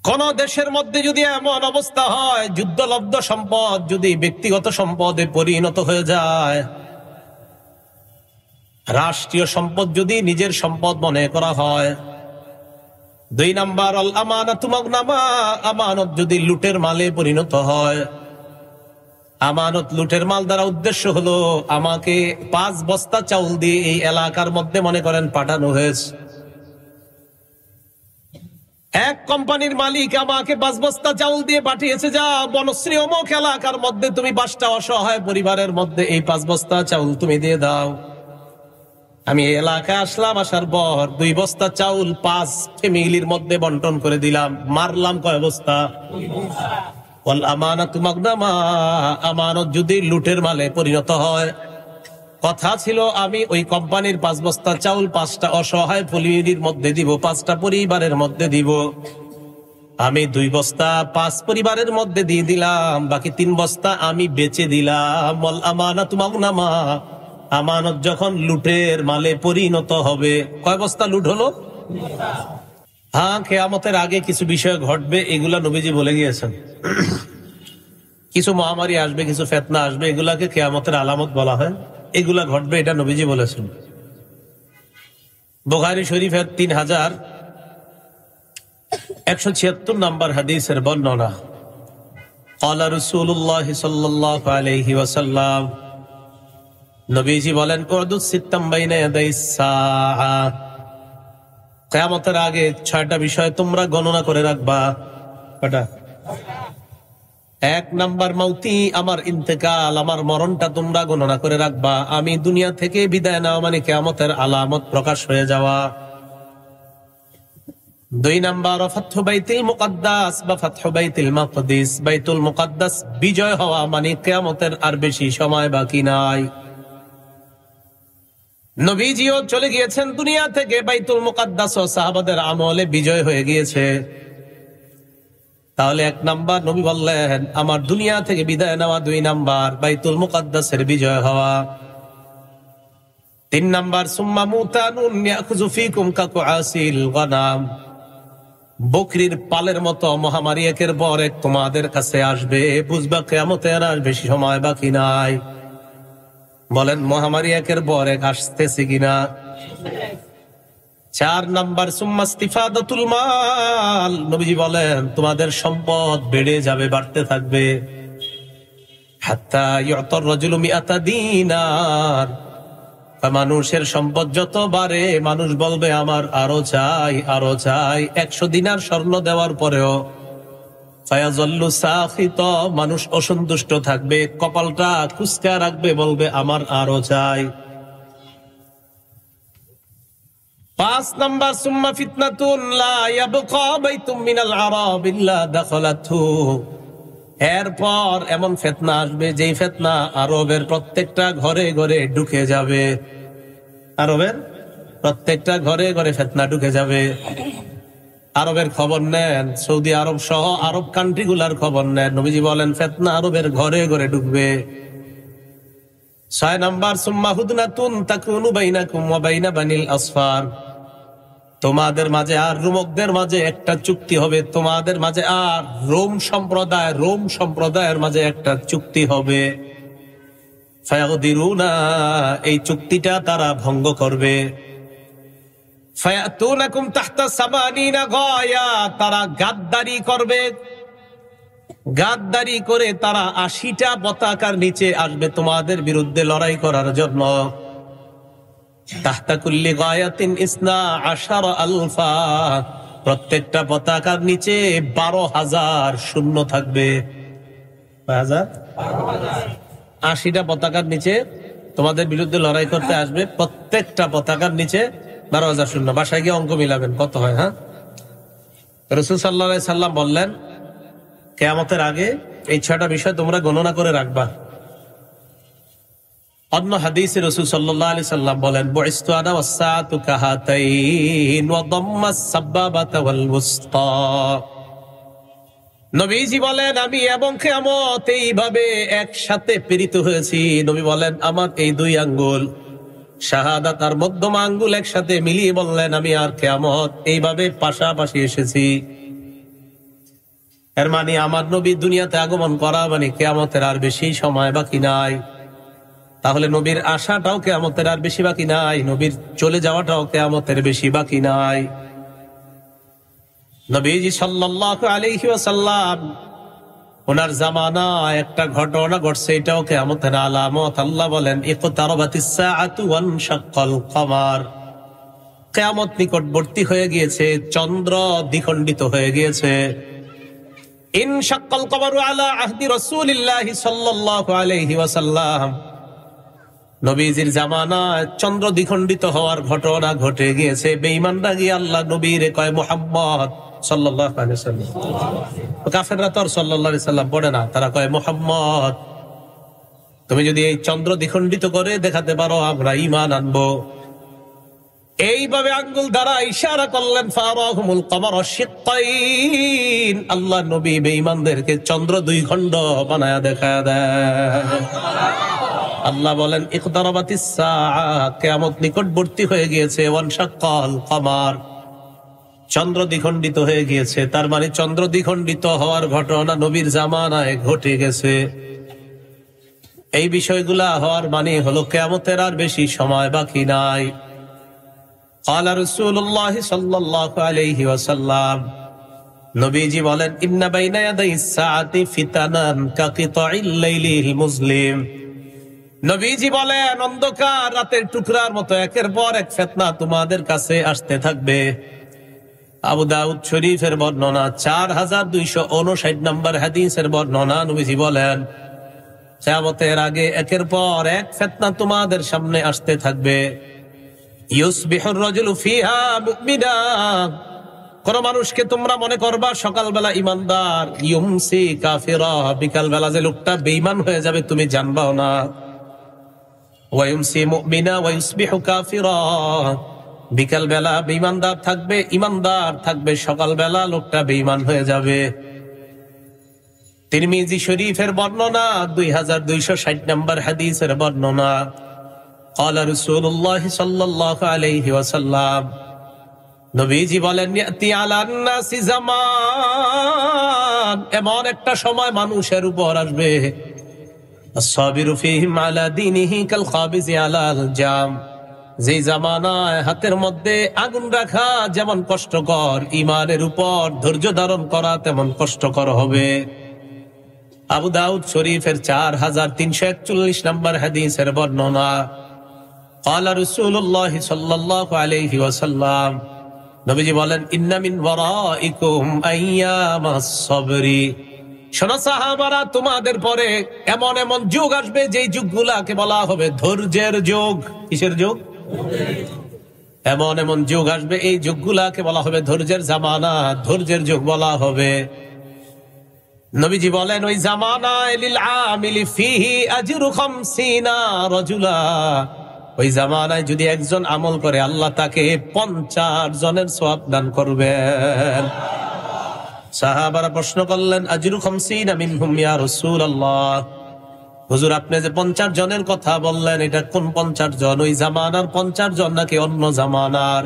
কোন দেশের মধ্যে যদি এমন অবস্থা হয়, যুদ্ধলব্ধ সম্পদ যদি ব্যক্তিগত সম্পদে পরিণত হয়ে যায়, রাষ্ট্রীয় সম্পদ যদি নিজের সম্পদ মনে করা হয়, 2 নাম্বার আল আমানাতু মাগনামা, আমানত যদি লুটের মালে পরিণত হয়। আমানত লুটের মাল দ্বারা উদ্দেশ্য হলো আমাকে 5 বস্তা চাউল দিয়ে এই এলাকার মধ্যে মনে করেন পাঠানো হয়েছে। এক কোম্পানির মালিক আমাকে 5 বস্তা চাউল দিয়ে পাঠিয়েছে, যা বনশ্রী অমুক এলাকার মধ্যে তুমি 5টা অসহায় পরিবারের মধ্যে এই 5 বস্তা চাউল তুমি দিয়ে দাও। আমি এই এলাকায় আসলাম, আসার পর 2 বস্তা চাউল 5 ফ্যামিলির মধ্যে বন্টন করে দিলাম। মারলাম কয় বস্তা? ওয়াল আমানাতু মাগনামা, আমানত যদি লুটের মালে পরিণত হয়, কথা ছিল আমি ওই কোম্পানির 5 বস্তা চাউল 5টা অসহায় ফ্যামিলির মধ্যে দিব, 5টা পরিবারের মধ্যে দিব। আমি 2 বস্তা 5 পরিবারের মধ্যে দিয়ে দিলাম, বাকি 3 বস্তা আমি বেচে দিলাম। ওয়াল আমানাতু মাগনামা, আমানত যখন লুটের মালে পরিণত হবে, কয় বস্তা লুট হলো? হ্যাঁ, কিয়ামতের আগে কিছু বিষয় ঘটবে, এগুলা নবীজি বলে গিয়েছেন। কিছু মহামারী আসবে, কিছু ফিতনা আসবে, এগুলাকে কিয়ামতের আলামত বলা হয়। এগুলা ঘটবে, এটা নবীজি বলেছেন। বুখারী শরীফের 3176 নম্বর হাদিসের বর্ণনা। ক্বালা রাসূলুল্লাহ সাল্লাল্লাহু আলাইহি ওয়াসাল্লাম, নবীজি বলেন, উরদুস সিত্তাম বাইনা ইয়াদাইস সাআ, কিয়ামতের আগে 6টা বিষয় তোমরা গণনা করে রাখবা। কয়টা? 1 নাম্বার মাউতি, আমার ইন্তেকাল, আমার মরণটা তোমরা গণনা করে রাখবা। আমি দুনিয়া থেকে বিদায় নেওয়া মানে কিয়ামতের আলামত প্রকাশ হয়ে যাওয়া। 2 নাম্বার ফাতহু বাইতুল মুকাদ্দাস বা ফাতহু বাইতুল মাকদিস, বাইতুল মুকাদ্দাস বিজয় হওয়া মানে কিয়ামতের আর বেশি সময় বাকি নাই। নবীজিও চলে গিয়েছেন দুনিয়া থেকে, বাইতুল মুকাদ্দাস ও সাহাবাদের আমলে বিজয় হয়ে গিয়েছে। তাহলে 1 নাম্বার নবী বললেন আমার দুনিয়া থেকে বিদায় নেওয়া, 2 নাম্বার বাইতুল মুকাদ্দাসের বিজয় হওয়া, 3 নাম্বার সুম্মা মুতানুন ইয়াখুযু ফীকুম কাকুআসিল গনাম, বকরির পালের মতো মহামারী একের পর এক তোমাদের কাছে আসবে, বুঝবা কিয়ামতের আর বেশি সময় বাকি নাই। বলেন মহামারী একের পর এক আসতেছে কিনা? 4 নাম্বার সুম্মা ইস্তিফাদাতুল মাল, নবীজি বলেন তোমাদের সম্পদ বেড়ে যাবে, বাড়তে থাকবে। হাত্তা ইউতার রাজুলু মিআতা দিনার, মানুষের সম্পদ যত বাড়ে মানুষ বলবে আমার আরো চাই, আরো চাই। 100 দিনার স্বর্ণ দেওয়ার পরেও ফায়াযাল্লু সাখিত, মানুষ অসন্তুষ্ট থাকবে, কপালটা কুঁচকা রাখবে, বলবে আমার আরো চাই। 5 নাম্বার সুম্মা ফিতনাতুন লা ইয়াবকা বাইতুম মিনাল আরাব ইল্লা দাখালাতহু, এরপর এমন ফিতনা আসবে যেই ফিতনা আরবের প্রত্যেকটা ঘরে ঘরে ঢুকে যাবে। আরবের প্রত্যেকটা ঘরে ঘরে ফিতনা ঢুকে যাবে। আরবের খবর নেন, সৌদি আরব সহ আরব কান্ট্রি গুলার খবর নেন, নবীজি বলেন ফিতনা আরবের ঘরে ঘরে ঢুকবে। 6 নাম্বার সুম্মা হুদনাতুন তাকুনু বাইনাকুম ওয়া বাইনা বানিল আসফার, তোমাদের মাঝে আর রোমকদের মাঝে একটা চুক্তি হবে, তোমাদের মাঝে আর রোম সম্প্রদায়ের মাঝে একটা চুক্তি হবে। ফায়াগদিরুনা, এই চুক্তিটা তারা ভঙ্গ করবে। ফায়াতুনাকুম তাহতা সামানিনা গায়া, তারা গাদ্দারি করবে, গাদ্দারি করে তারা 80টা পতাকার নিচে আসবে তোমাদের বিরুদ্ধে লড়াই করার জন্য। তাহতা কুল্লি গায়াতিন ইসনা আশারা আলফা, প্রত্যেকটা পতাকার নিচে 12,000 সৈন্য থাকবে। 80টা পতাকার নিচে তোমাদের বিরুদ্ধে লড়াই করতে আসবে, প্রত্যেকটা পতাকার নিচে 12,000 সৈন্য। বাসায় গিয়ে অঙ্ক মিলাবেন কত হয়। হ্যাঁ, রাসূল সাল্লাল্লাহু আলাইহি সাল্লাম বললেন কিয়ামতের আগে এই 6টা বিষয় তোমরা গণনা করে রাখবা। অন্য হাদিসে রাসূল সাল্লাল্লাহু আলাইহি সাল্লাম বলেন বুইসতু আনা ওয়াসসাআতু কাহাতাইন ওয়া দাম্মাস সাবাবাতা ওয়াল ওয়াসতা, নবীজি বলেন আমি এবং কিয়ামত এইভাবে একসাথে প্রেরিত হয়েছি। নবী বলেন আমার এই 2 আঙ্গুল শাহাদাত আর মধ্যমা আঙ্গুল একসাথে মিলিয়ে বললেন আমি আর কিয়ামত এইভাবে পাশাপাশি এসেছি। এর মানে আমার নবী দুনিয়াতে আগমন করা মানে কিয়ামতের আর বেশি সময় বাকি নাই। তাহলে নবীর আসাটাও কিয়ামতের আর বেশি বাকি নাই, নবীর চলে যাওয়াটাও কিয়ামতের বেশি বাকি নাই। নবীজি সাল্লাল্লাহু আলাইহি ওয়াসাল্লাম ওনার জামানায় একটা ঘটনা ঘটছে, এটাও কিয়ামতের আলামত। আল্লাহ বলেন ইকতারাবাতিস সাআতু ওয়ানশাক্কাল কমার, কিয়ামত নিকটবর্তী হয়ে গিয়েছে, চন্দ্র দ্বিখণ্ডিত হয়ে গিয়েছে। ইনশাক্কাল কমারু আলা আহদি রাসূলিল্লাহি সাল্লাল্লাহু আলাইহি ওয়াসাল্লাম, নবীজির জামানায় চন্দ্র দ্বিখণ্ডিত হওয়ার ঘটনা ঘটে গিয়েছে। বেঈমানরা গিয়ে আল্লাহ নবীরে কয় মুহাম্মদ সাল্লাল্লাহু আলাইহি ওয়াসাল্লাম, কাফেররা তো আর সাল্লাল্লাহু আলাইহি সাল্লাম পড়ে না, তারা কয় মুহাম্মদ তুমি যদি এই চন্দ্র দ্বিখণ্ডিত করে দেখাতে পারো আমরা ঈমান আনবো। এইভাবে আঙ্গুল দ্বারা ইশারা করলেন ফারাহুমুল কমার শিক্কাইন, আল্লাহ নবী বেঈমানদেরকে চন্দ্র দুই খণ্ড বানায়া দেখায় দেয়। আল্লাহ বলেন ইকতারাবাতিস সাআ, কিয়ামত নিকটবর্তী হয়ে গিয়েছে। ওয়ানশাক্কাল কমার, চন্দ্র দ্বিখণ্ডিত হয়ে গিয়েছে। তার মানে চন্দ্র দ্বিখণ্ডিত হওয়ার ঘটনা নবীর জামানায় ঘটে গেছে। এই বিষয়গুলা হওয়ার মানে হলো কিয়ামতের আর বেশি সময় বাকি নাই। قال رسول الله صلى الله عليه وسلم, নবীজি বলেন ইন্না বাইনা ইয়াদাইস সাআতি ফিতানান কাকিতাইল লাইলিল মুজলিম, নবীজি বলেন অন্ধকার রাতের টুকরার মতো একের পর এক ফিতনা তোমাদের কাছে আসতে থাকবে। আবু দাউদ শরীফের বর্ণনা 4259 নম্বর হাদিসের বর্ণনা, নবীজি বলেন কিয়ামতের আগে একের পর এক ফিতনা তোমাদের সামনে আসতে থাকবে। ইউসবিহুর রাজুলু ফিহা মুমিনা, কোন মানুষকে তোমরা মনে করবা সকালবেলা ইমানদার, ইউমসি কাফিরা, বিকালবেলা যে লোকটা বেঈমান হয়ে যাবে তুমি জানবাও না। ওয়া ইউমসি মুমিনা ওয়া ইউসবিহু কাফিরা, বিকালবেলা বেঈমানদার থাকবে, ইমানদার থাকবে, সকালবেলা লোকটা বেঈমান হয়ে যাবে। তিরমিজি শরীফের বর্ণনা 2260 নম্বর হাদিসের বর্ণনা। قال رسول الله صلى الله عليه وسلم, নবীজি বলেন ইয়াতি আলান নাসি জামান, এমন একটা সময় মানুষের উপর আসবে আস-সাবিরু ফীহিম আলা দীনিহি কাল খাবিজি আলাল জাম, যে জামানায় হাতের মধ্যে আগুন রাখা যেমন কষ্টকর, ঈমানের উপর ধৈর্য ধারণ করা তেমন কষ্টকর হবে। আবু দাউদ শরীফের 4341 নম্বর হাদিসের বর্ণনা। قال رسول الله صلى الله عليه وسلم, নবীজি বলেন ইন্না মিন ওয়ারাইকুম আইয়ামাস সাবরি, শোনো সাহাবারা তোমাদের পরে এমন এমন যুগ আসবে যেই যুগগুলাকে বলা হবে ধৈর্যের যুগ। কিসের যুগ? এমন এমন যুগ আসবে এই যুগগুলাকে বলা হবে ধৈর্যের জামানা, ধৈর্যের যুগ বলা হবে। নবীজি বলেন ওই জামানায় লিল আমিলি ফিহি আজরু 50 রাজুলা, ওই জামানায় যদি একজন আমল করে আল্লাহ তাকে 50 জনের সওয়াব দান করবেন। সাহাবারা প্রশ্ন করলেন আজরু 50 মিনহুম ইয়া রাসূলুল্লাহ, হুজুর আপনি যে 50 জনের কথা বললেন এটা কোন 50 জন? ওই জামানার 50 জন নাকি অন্য জামানার?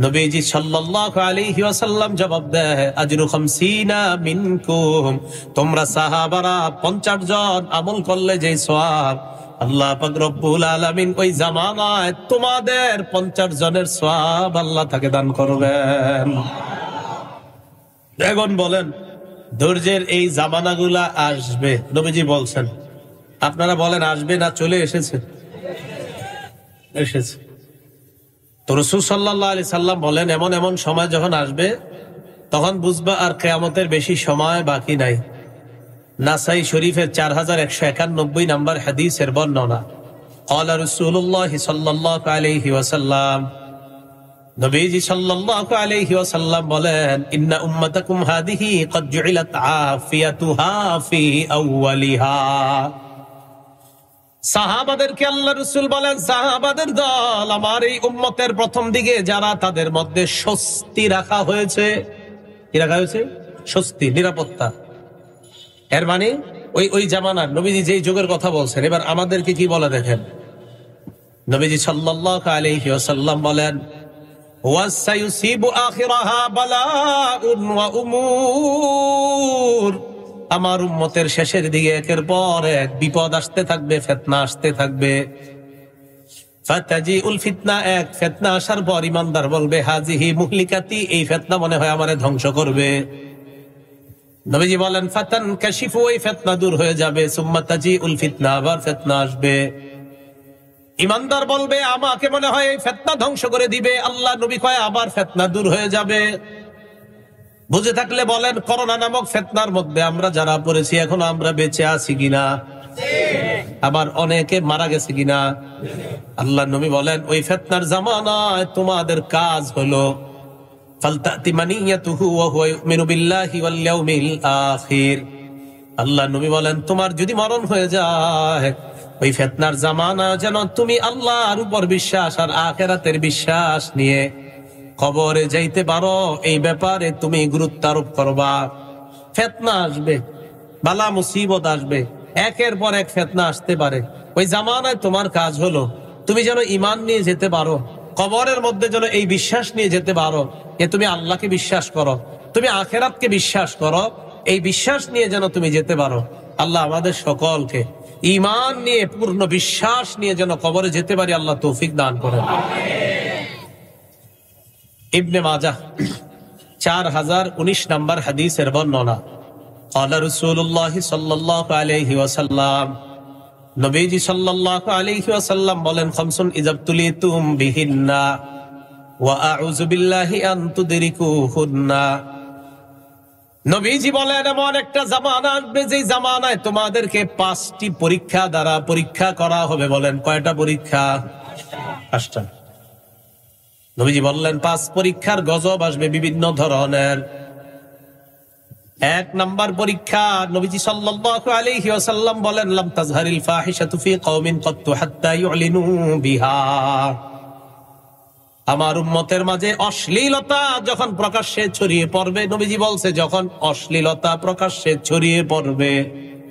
নবীজি সাল্লাল্লাহু আলাইহি ওয়াসাল্লাম জবাব দেয় আজরু 50 মিনকুম, তোমরা সাহাবারা 50 জন আমল করলে যে সওয়াব আল্লাহ পাক রব্বুল আলামিন ওই জামানায় তোমাদের 50 জনের সওয়াব আল্লাহ তাকে দান করবেন। এখন বলেন ধৈর্যের এই জামানাগুলা আসবে, নবীজি বলছেন, আপনারা বলেন আসবে না চলে এসেছে? এসেছে। তো রাসূল সাল্লাল্লাহু আলাইহি সাল্লাম বলেন এমন এমন সময় যখন আসবে তখন বুঝবা আর কিয়ামতের বেশি সময় বাকি নাই। নাসাই শরীফের 4191 নম্বর হাদিসের বর্ণনা। قال رسول الله صلى الله عليه وسلم, নবীজি সাল্লাল্লাহু আলাইহি ওয়াসাল্লাম বলেন ইন্না উম্মাতাকুম হাদিহি ক্বাদ জুইলাত আফিয়াতুহা ফি আউয়ালিহা, সাহাবাদেরকে আল্লাহ রাসূল বলেন সাহাবাদের দল আমার এই উম্মতের প্রথম দিকে যারা, তাদের মধ্যে স্বস্তি রাখা হয়েছে। কি রাখা হয়েছে? স্বস্তি, নিরাপত্তা। এর মানে ওই জামানার নবীজি যেই যুগের কথা বলছেন, এবার আমাদেরকে কি বলে দেখেন। নবীজি সাল্লাল্লাহু আলাইহি ওয়াসাল্লাম বলেন ওয়াসায়ুসিবু আখিরাহা বালাউন ওয়া উমুর, আমার উম্মতের শেষের দিকে একের পর এক বিপদ আসতে থাকবে, ফিতনা আসতে থাকবে। ফাতাজিউল ফিতনা, এক ফিতনা আসার পর ইমানদার বলবে হাজিহি মুহলিকাতি, এই ফিতনা মনে হয় আমারে ধ্বংস করবে। নবীজি বলেন ফাতান কাশিফু, এই ফিতনা দূর হয়ে যাবে। সুম্মা তাজিউল ফিতনা, আবার ফিতনা আসবে। ইমানদার বলবে আমাকে মনে হয় এই ফিতনা ধ্বংস করে দিবে। আল্লাহ নবী কয় আবার ফিতনা দূর হয়ে যাবে। বুঝে থাকলে বলেন করোনা নামক ফিতনার মধ্যে আমরা যারা পড়েছি এখনো আমরা বেঁচে আছি কিনা? আবার অনেকে মারা গেছে কিনা? আল্লাহ নবী বলেন ওই ফিতনার জামানায় তোমাদের কাজ হলো ফালতাতি মানিয়াতুহু ওয়া হুয়া ইউমিনু বিল্লাহি ওয়াল ইয়াউমিল আখির। আল্লাহ নবী বলেন তোমার যদি মরণ হয়ে যায় ওই ফিতনার জামানা যেন তুমি আল্লাহর উপর বিশ্বাস আর আখিরাতের বিশ্বাস নিয়ে কবরে যাইতে পারো, এই ব্যাপারে তুমি গুরুত্ব আরোপ করবা। ফিতনা আসবে, বালা মুসিবত আসবে, একের পর এক ফিতনা আসতে পারে। ওই জামানায় তোমার কাজ হলো তুমি যেন ঈমান নিয়ে যেতে পারো, কবরের মধ্যে যেন এই বিশ্বাস নিয়ে যেতে পারো যে তুমি আল্লাহকে বিশ্বাস করো, তুমি আখিরাতকে বিশ্বাস করো। এই বিশ্বাস নিয়ে যেন তুমি যেতে পারো। আল্লাহ আমাদের সকলকে ঈমান নিয়ে পূর্ণ বিশ্বাস নিয়ে যেন কবরে যেতে পারি, আল্লাহ তৌফিক দান করেন। ইবনে মাজাহ 4019 নম্বর হাদিসের বর্ণনা। ক্বালা রাসূলুল্লাহ সাল্লাল্লাহু আলাইহি ওয়াসাল্লাম, নবীজি সাল্লাল্লাহু আলাইহি ওয়াসাল্লাম বলেন খামসুন ইযাবতুলিতুম বিহিন্না ওয়া আউযু বিল্লাহি আন তুদরিকুহুন্না। নবীজি বলেন এমন একটা জামানা আসবে যে জামানায় তোমাদেরকে 5টি পরীক্ষা দ্বারা পরীক্ষা করা হবে। বলেন কয়টা পরীক্ষা? 5টা। নবীজি বললেন 5 পরীক্ষার গজব আসবে বিভিন্ন ধরনের। 1 নাম্বার পরীক্ষা, নবীজি সাল্লাল্লাহু আলাইহি ওয়াসাল্লাম বলেন লাম তাজহারিল ফাহিশাতু ফি কওমিন ক্বাত্তু হাত্তা ইউলিনু বিহা। আমার উম্মতের মাঝে অশ্লীলতা যখন প্রকাশ্যে ছড়িয়ে পড়বে, নবীজি বলছে যখন অশ্লীলতা প্রকাশ্যে ছড়িয়ে পড়বে,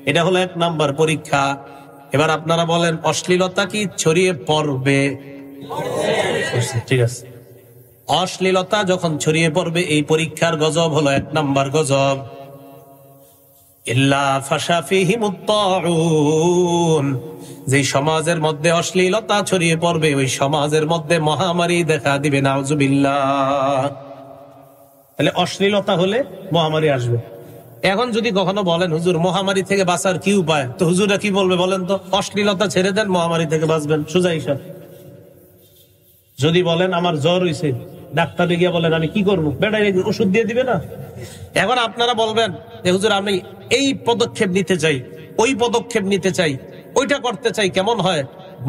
এটা হলো 1 নাম্বার পরীক্ষা। এবার আপনারা বলেন অশ্লীলতা কি ছড়িয়ে পড়বে? ঠিক আছে, অশ্লীলতা যখন ছড়িয়ে পড়বে এই পরীক্ষার গজব হলো 1 নাম্বার গজব। ইল্লা ফাশা ফীহিমুত তাউন, যে সমাজের মধ্যে অশ্লীলতা ছড়িয়ে পড়বে ওই সমাজের মধ্যে মহামারী দেখা দিবে, নাউজুবিল্লাহ। তাহলে অশ্লীলতা হলে মহামারী আসবে। এখন যদি কখনো বলেন হুজুর মহামারী থেকে বাঁচার কি উপায়, তো হুজুরা কি বলবে বলেন তো? অশ্লীলতা ছেড়ে দেন, মহামারী থেকে বাঁচবেন, সোজা হিসাব। যদি বলেন আমার জ্বর হইছে, ডাক্তারে গিয়ে বলেন আমি কি করবো, বেটাই ওষুধ দিয়ে দিবে না? এখন আপনারা বলবেন যে হুজুর আমি এই পদক্ষেপ নিতে চাই, ওই পদক্ষেপ নিতে চাই, ওইটা করতে চাই, কেমন হয়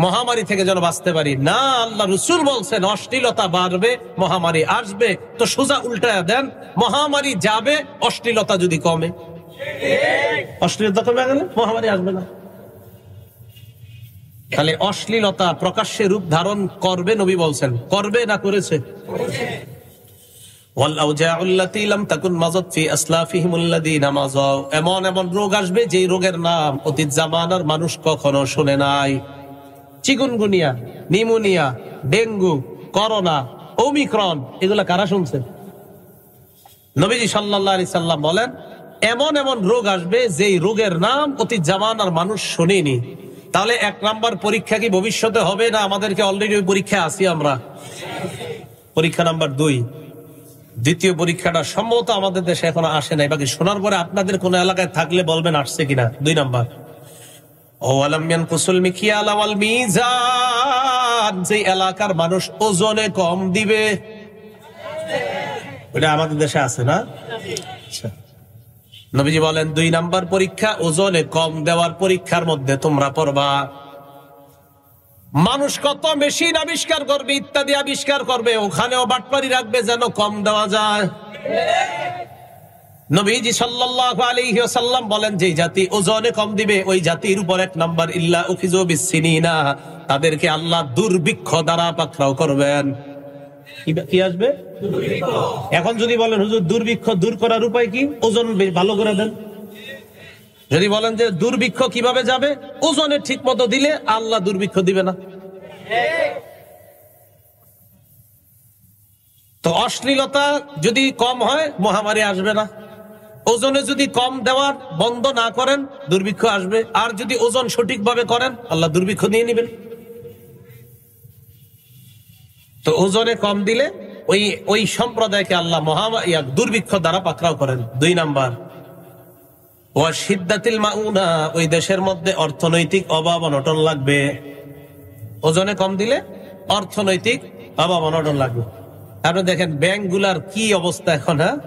মহামারী থেকে যেন বাঁচতে পারি। না, আল্লাহ রাসূল বলছেন অশ্লীলতা বাড়বে, মহামারী আসবে। তো সোজা উল্টায়া দেন, মহামারী যাবে, অশ্লীলতা যদি কমে। অশ্লীলতা কমে গেলে মহামারী আসবে না। তাহলে অশ্লীলতা প্রকাশ্যে রূপ ধারণ করবে, নবী বলছেন করবে না করেছে? এমন এমন রোগ আসবে যে রোগের নাম অতীত জামানার মানুষ কখনো শুনে নাই। Chikungunya, pneumonia, dengue, corona, Omicron, এগুলা কারা শুনছেন? নবীজি সাল্লাল্লাহু আলাইহি সাল্লাম বলেন এমন এমন রোগ আসবে যে রোগের নাম অতীত জামানার মানুষ শুনেনি। তাহলে 1 নাম্বার পরীক্ষা কি ভবিষ্যতে হবে না আমাদেরকে অলরেডি ওই পরীক্ষা আছি আমরা? পরীক্ষা নাম্বার 2, দ্বিতীয় পরীক্ষাটা সম্ভবত আমাদের দেশে এখনো আসে নাই। বাকি শোনার পরে আপনাদের কোন এলাকায় থাকলে বলবেন আসছে কিনা। 2 নাম্বার ওয়ালাম ইয়ানকুসুল মিকিয়াল ওয়াল মিজান, যে এলাকার মানুষ ওজনে কম দিবে, এটা আমাদের দেশে আছে না? আচ্ছা, নবীজি বলেন 2 নাম্বার পরীক্ষা ওজনে কম দেওয়ার পরীক্ষার মধ্যে তোমরা পড়বা। মানুষ কত মেশিন আবিষ্কার করবে, ইত্যাদি আবিষ্কার করবে, ওখানেও বাটপারি রাখবে যেন কম দেওয়া যায়। নবীজি সাল্লাল্লাহু আলাইহি ওয়াসাল্লাম বলেন যে জাতি ওজনে কম দিবে ওই জাতির উপর 1 নাম্বার ইল্লা উখিযু বিসসিনিনা, তাদেরকে আল্লাহ দুর্ভিক্ষ দ্বারা পাকড়াও করবেন। কি আসবে? দুর্ভিক্ষ। এখন যদি বলেন হুজুর দুর্ভিক্ষ দূর করার উপায় কি, ওজন ভালো করে দেন। যদি বলেন যে দুর্ভিক্ষ কিভাবে যাবে, ওজনে ঠিক মতো দিলে আল্লাহ দুর্ভিক্ষ দিবে না। তো অশ্লীলতা যদি কম হয় মহামারী আসবে না। ওজনে যদি কম দেওয়ার বন্ধ না করেন দুর্ভিক্ষ আসবে, আর যদি ওজন সঠিকভাবে করেন আল্লাহ দুর্ভিক্ষ নিয়ে নেবেন। তো ওজনে কম দিলে ওই সম্প্রদায়কে আল্লাহ দুর্ভিক্ষ দ্বারা পাকড়াও করেন। 2 নাম্বার, ওয়া শিদ্দাতিল মাউনা, ওই দেশের মধ্যে অর্থনৈতিক অভাব অনটন লাগবে। ওজনে কম দিলে অর্থনৈতিক অভাব অনটন লাগবে। আপনি দেখেন ব্যাংকগুলার কি অবস্থা এখন, হ্যাঁ,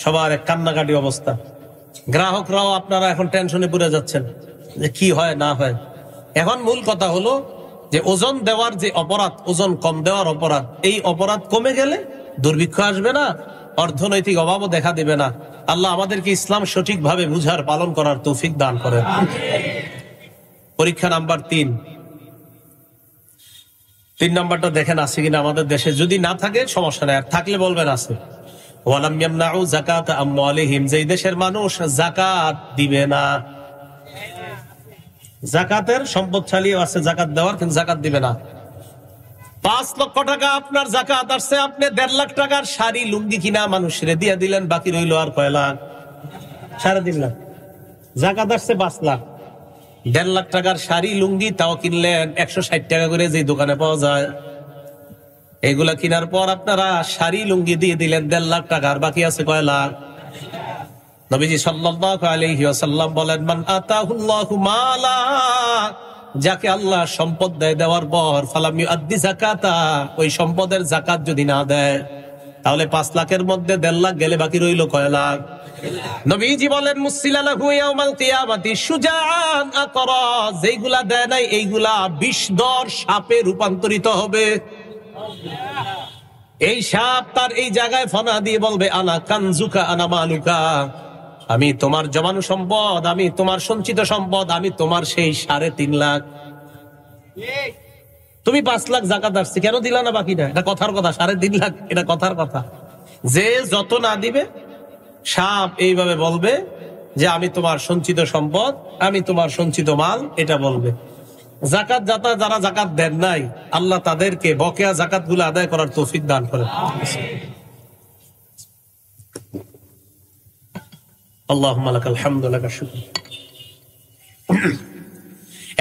সবার এক কান্নাকাটি অবস্থা। গ্রাহকরাও আপনারা এখন টেনশনে পড়ে যাচ্ছেন যে কি হয় না হয়। এখন মূল কথা হলো যে ওজন দেওয়ার যে অপরাধ, ওজন কম দেওয়ার অপরাধ, এই অপরাধ কমে গেলে দুর্ভিক্ষ আসবে না, অর্থনৈতিক অভাবও দেখা দেবে না। আল্লাহ আমাদেরকে ইসলাম সঠিকভাবে বুঝার পালন করার তৌফিক দান করেন। পরীক্ষা নাম্বার 3 নাম্বারটা দেখেন আছে কিনা আমাদের দেশে। যদি না থাকে সমস্যা নেই, থাকলে বলবেন আছে। ওয়ালাম ইয়ামনাউ যাকাত আমওয়ালিহিম, যেই দেশের মানুষ যাকাত দিবে না, যাকাতের সম্পদশালীও আছে যাকাত দেওয়ার, কিন্তু যাকাত দিবে না। 5 লক্ষ টাকা আপনার যাকাত আসছে, আপনি 1.5 লাখ টাকার শাড়ি লুঙ্গি কিনা মানুষের দিয়ে দিলেন, বাকি রইল আর কয় লাখ? 3.5 লাখ। যাকাত আসছে 5 লাখ, 1.5 লাখ টাকার শাড়ি লুঙ্গি তাও কিনলেন 160 টাকা করে, যে দোকানে পাওয়া যায়। এগুলা কেনার পর আপনারা শাড়ি লুঙ্গি দিয়ে দিলেন 1.5 লাখ টাকা, আর বাকি আছে কয় লাখ? নবীজি সাল্লাল্লাহু আলাইহি ওয়াসাল্লাম বলেন, মান আতাহুল্লাহু মালা, যাকে আল্লাহ সম্পদ দেয়, দেওয়ার পর ফালাম ইউআদ্দি যাকাতা, ওই সম্পদের যাকাত যদি না দেয়, তাহলে 5 লাখের মধ্যে 1.5 লাখ গেলে বাকি রইল কয় লাখ? নবীজি বলেন, মুসিলালাহু ইয়াউমাল কিয়ামাতি শুজাআন আকরা, যেইগুলা দেয় নাই এইগুলা বিষধর সাপে রূপান্তরিত হবে। এই সাপ তার এই জায়গায় ফনা দিয়ে বলবে, আনা কানজুকা আনা মালুকা, আমি তোমার জমানো সম্পদ, আমি তোমার সঞ্চিত সম্পদ, আমি তোমার সেই 3.5 লাখ। তুমি 5 লাখ যাকাত আসছে, কেন দিলা না বাকিটা? এটা কথার কথা। 3.5 লাখ এটা কথার কথা। যে যত না দিবে সাপ এইভাবে বলবে যে আমি তোমার সঞ্চিত সম্পদ, আমি তোমার সঞ্চিত মাল, এটা বলবে। যাকাত যারা যাকাত দেন নাই, আল্লাহ তাদেরকে বকেয়া যাকাত গুলো আদায় করার তৌফিক দান করেন। আল্লাহুম্মা লাকাল হামদু লাকা শুকর।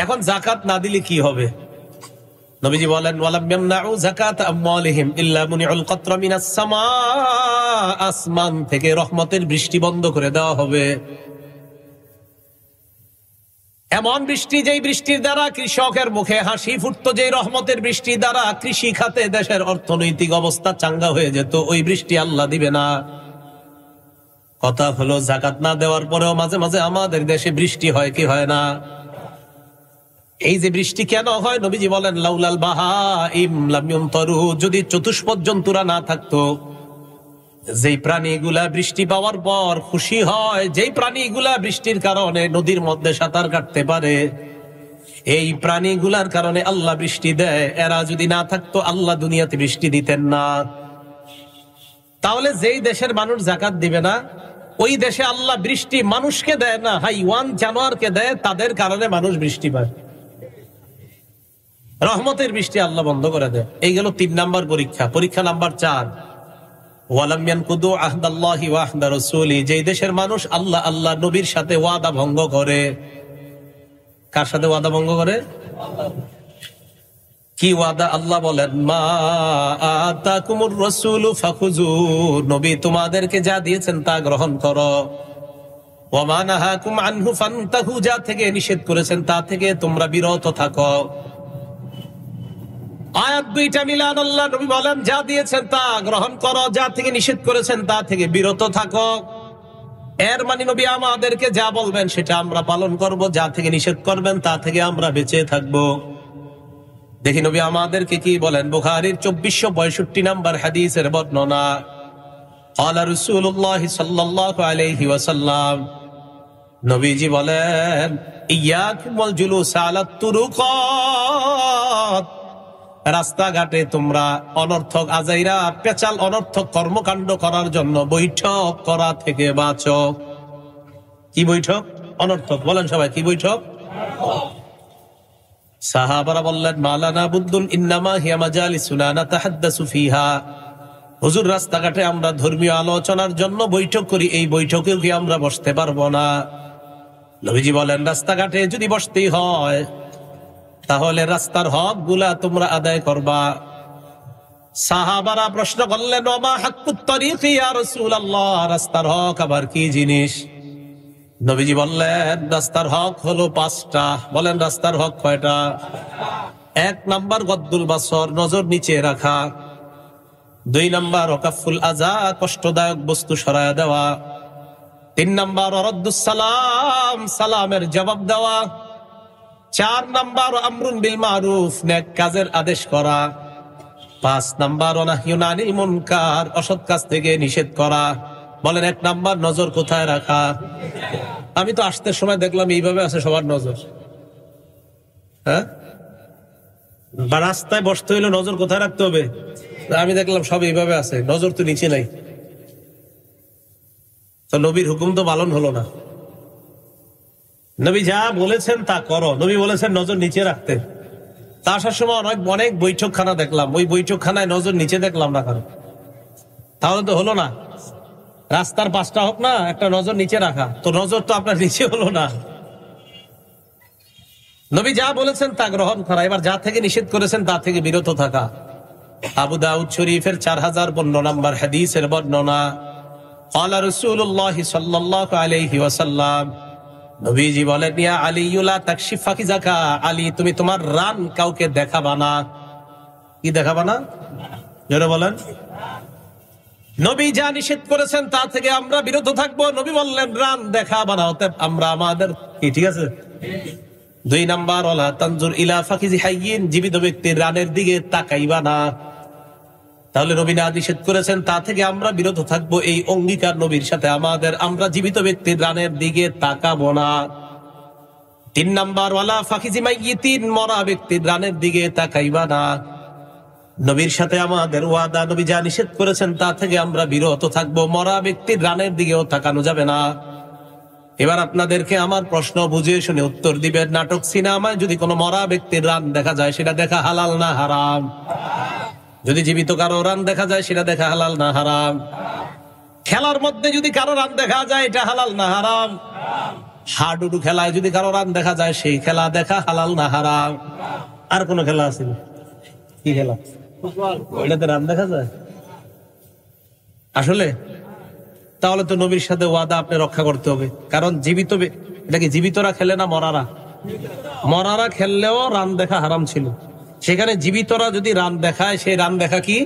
এখন যাকাত না দিলে কি হবে? নবীজি বলেন, ওয়ালাম ইয়ামনাউ যাকাত আমওয়ালিহিম ইল্লা মুনিউল কতরা মিনাস সামা, আসমান থেকে রহমতের বৃষ্টি বন্ধ করে দেওয়া হবে। এমন বৃষ্টি, যেই বৃষ্টির দ্বারা কৃষকের মুখে হাসি ফুটতো, যেই রহমতের বৃষ্টি দ্বারা কৃষি খাতে দেশের অর্থনৈতিক অবস্থা চাঙ্গা হয়ে যেত, ওই বৃষ্টি আল্লাহ দিবে না। কথা হলো, যাকাত না দেওয়ার পরেও মাঝে মাঝে আমাদের দেশে বৃষ্টি হয় কি হয় না? এই যে বৃষ্টি কেন হয়, নবীজি বলেন, লাউলাল বাহাইম লাম ইউমতারু, যদি চতুষ্পদ জন্তুরা না থাকতো, যেই প্রাণীগুলা বৃষ্টি পাওয়ার পর খুশি হয়, যেই প্রাণীগুলা বৃষ্টির কারণে নদীর মধ্যে সাঁতার কাটতে পারে, এই প্রাণীগুলার কারণে আল্লাহ বৃষ্টি দেয়, এরা যদি না থাকতো আল্লাহ দুনিয়াতে বৃষ্টি দিতেন না। তাহলে যেই দেশের মানুষ যাকাত দিবে না, ওই দেশে আল্লাহ বৃষ্টি মানুষকে দেয় না, হাইওয়ান জানোয়ারকে দেয়, তাদের কারণে মানুষ বৃষ্টি পায়। রহমতের বৃষ্টি আল্লাহ বন্ধ করে দেয়। এই গেল 3 নাম্বার পরীক্ষা। পরীক্ষা নাম্বার 4, ওয়ালাম ইয়ানকুদু আহদাল্লাহি ওয়া আহদা রাসূলি, যেই দেশের মানুষ আল্লাহ নবীর সাথে ওয়াদা ভঙ্গ করে। কার সাথে ওয়াদা ভঙ্গ করে? কি ওয়াদা? আল্লাহ বলেন, মা আতাকুমুর রাসূলু ফাখুযু, নবী তোমাদেরকে যা দিয়েছেন তা গ্রহণ করো। ওয়া মা নাহাকুম আনহু ফান্তাহু, যা থেকে নিষেধ করেছেন তা থেকে তোমরা বিরত থাকো। আয়াত 2টা মিলান। আল্লাহ নবী বলেন, যা দিয়েছেন তা গ্রহণ করো, যা থেকে নিষেধ করেছেন তা থেকে বিরত থাকো। এর মানে নবী আমাদেরকে যা বলবেন সেটা আমরা পালন করব, যা থেকে নিষেধ করবেন তা থেকে আমরা বেঁচে থাকবো। দেখি নবী আমাদেরকে কি বলেন। বুখারীর 2462 নাম্বার হাদিসের বর্ণনা, ক্বালা রাসূলুল্লাহ সাল্লাল্লাহু আলাইহি ওয়াসাল্লাম, নবীজি বলেন, ইয়াকুম ওয়াল জুলুস আলা তুরুকাত, রাস্তাঘাটে তোমরা অনর্থক আজাইরা পেচাল অনর্থক কর্মকাণ্ড করার জন্য বৈঠক করা থেকে বাঁচো। কি বৈঠক? অনর্থক। বলেন সবাই, কি বৈঠক? সাহাবারা বললেন, মালানা বুদ্দুন ইন্নামা হিয়া মাজালিসুনা নাতাহাদ্দাসু ফিহা হুজুর রাস্তাঘাটে আমরা ধর্মীয় আলোচনার জন্য বৈঠক করি, এই বৈঠকেও কি আমরা বসতে পারবো না? নবীজি বলেন, রাস্তাঘাটে যদি বসতেই হয় তাহলে রাস্তার হক গুলা তোমরা আদায় করবা। সাহাবারা প্রশ্ন করলেন, ওমা হাক্কুত তরিক ইয়া রাসূলুল্লাহ, রাস্তার হক আবার কি জিনিস? নবীজি বললেন, রাস্তার হক হলো 5টা। বলেন, রাস্তার হক কয়টা? 1 নাম্বার গদ্দুল বাসর, নজর নিচে রাখা। 2 নাম্বার ওয়াকাফুল আযা, কষ্টদায়ক বস্তু সরায়া দেওয়া। 3 নাম্বার রদ্দুস সালাম, সালামের জবাব দেওয়া। 4 নাম্বার আমরুন বিল মারুফ, নেক কাজের আদেশ করা। 5 নাম্বার নাহয়ুন আনিল মুনকার, অসৎ কাজ থেকে নিষেধ করা। বলেন, 1 নাম্বার নজর কোথায় রাখা? আমি তো আসতে সময় দেখলাম এইভাবে আছে সবার নজর। হ্যাঁ, বা রাস্তায় বসতে হইলে নজর কোথায় রাখতে হবে? আমি দেখলাম সব এইভাবে আছে, নজর তো নিচে নাই। তো নবীর হুকুম তো পালন হলো না। নবী যা বলেছেন তা করো। নবী বলেছেন নজর নিচে রাখতে। তা আসার সময় অনেক বৈঠকখানা দেখলাম, ওই বৈঠকখানায় নজর নিচে দেখলাম না কারণ। তাহলে তো হলো না। রাস্তার 5টা হোক না, একটা নজর নিচে রাখা, তো নজর তো আপনার নিচে হলো না। নবী যা বলেছেন তা গ্রহণ করা, এবার যা থেকে নিষেধ করেছেন তা থেকে বিরত থাকা। আবু দাউদ শরীফের 4015 নম্বর হাদিসের বর্ণনা, ক্বালা রাসূলুল্লাহ সাল্লাল্লাহু আলাইহি ওয়াসাল্লাম, নবীজি বলেন, ইয়া আলী লা তাকশিফ ফাকিজাকা, আলী তুমি তোমার রান কাউকে দেখাবা না। কি দেখাবা না? জোরে বলেন। নবী যা নিষেধ করেছেন তা থেকে আমরা বিরত থাকবো। নবী বললেন রান দেখাবা না, অতএব আমরা আমাদের কি ঠিক আছে। 2 নাম্বার ওয়ালা তানজুর ইলা ফাকিজি হাইয়িন, জীবিত ব্যক্তির রানের দিকে তাকাইবা না। তাহলে নবী না নিষেধ করেছেন তা থেকে আমরা বিরত থাকবো, এই অঙ্গীকার নবীর সাথে আমাদের, আমরা জীবিত ব্যক্তির রানের দিকে তাকাবো না। 3 নাম্বার ওয়ালা ফাকিজি মাইয়িতিন, মরা ব্যক্তির রানের দিকে তাকাইবা না। নবীর সাথে আমাদের ওয়াদা, নবী যা নিষেধ করেছেন তা থেকে আমরা বিরত থাকবো, মরা ব্যক্তির রানের দিকেও তাকানো যাবে না। এবার আপনাদেরকে আমার প্রশ্ন বুঝিয়ে শুনে উত্তর দিবেন। নাটক সিনেমায় যদি কোনো মরা ব্যক্তির রান দেখা যায়, সেটা দেখা হালাল না হারাম? যদি জীবিত কারো রান দেখা যায়, সেটা দেখা হালাল না হারাম? খেলার মধ্যে যদি কারো রান দেখা যায়, এটা হালাল না হারাম? হাডুডু খেলায় যদি কারো রান দেখা যায়, সেই খেলা দেখা হালাল না হারাম? আর কোন খেলা আছে? কি খেলা? ওইটাতে রান দেখা যায় আসলে? তাহলে তো নবীর সাথে ওয়াদা আপনি রক্ষা করতে হবে, কারণ জীবিত, এটা কি জীবিতরা খেলে না মরারা? মরারা খেললেও রান দেখা হারাম ছিল, সেখানে জীবিতরা যদি রান দেখায়, সেই রান দেখা কি?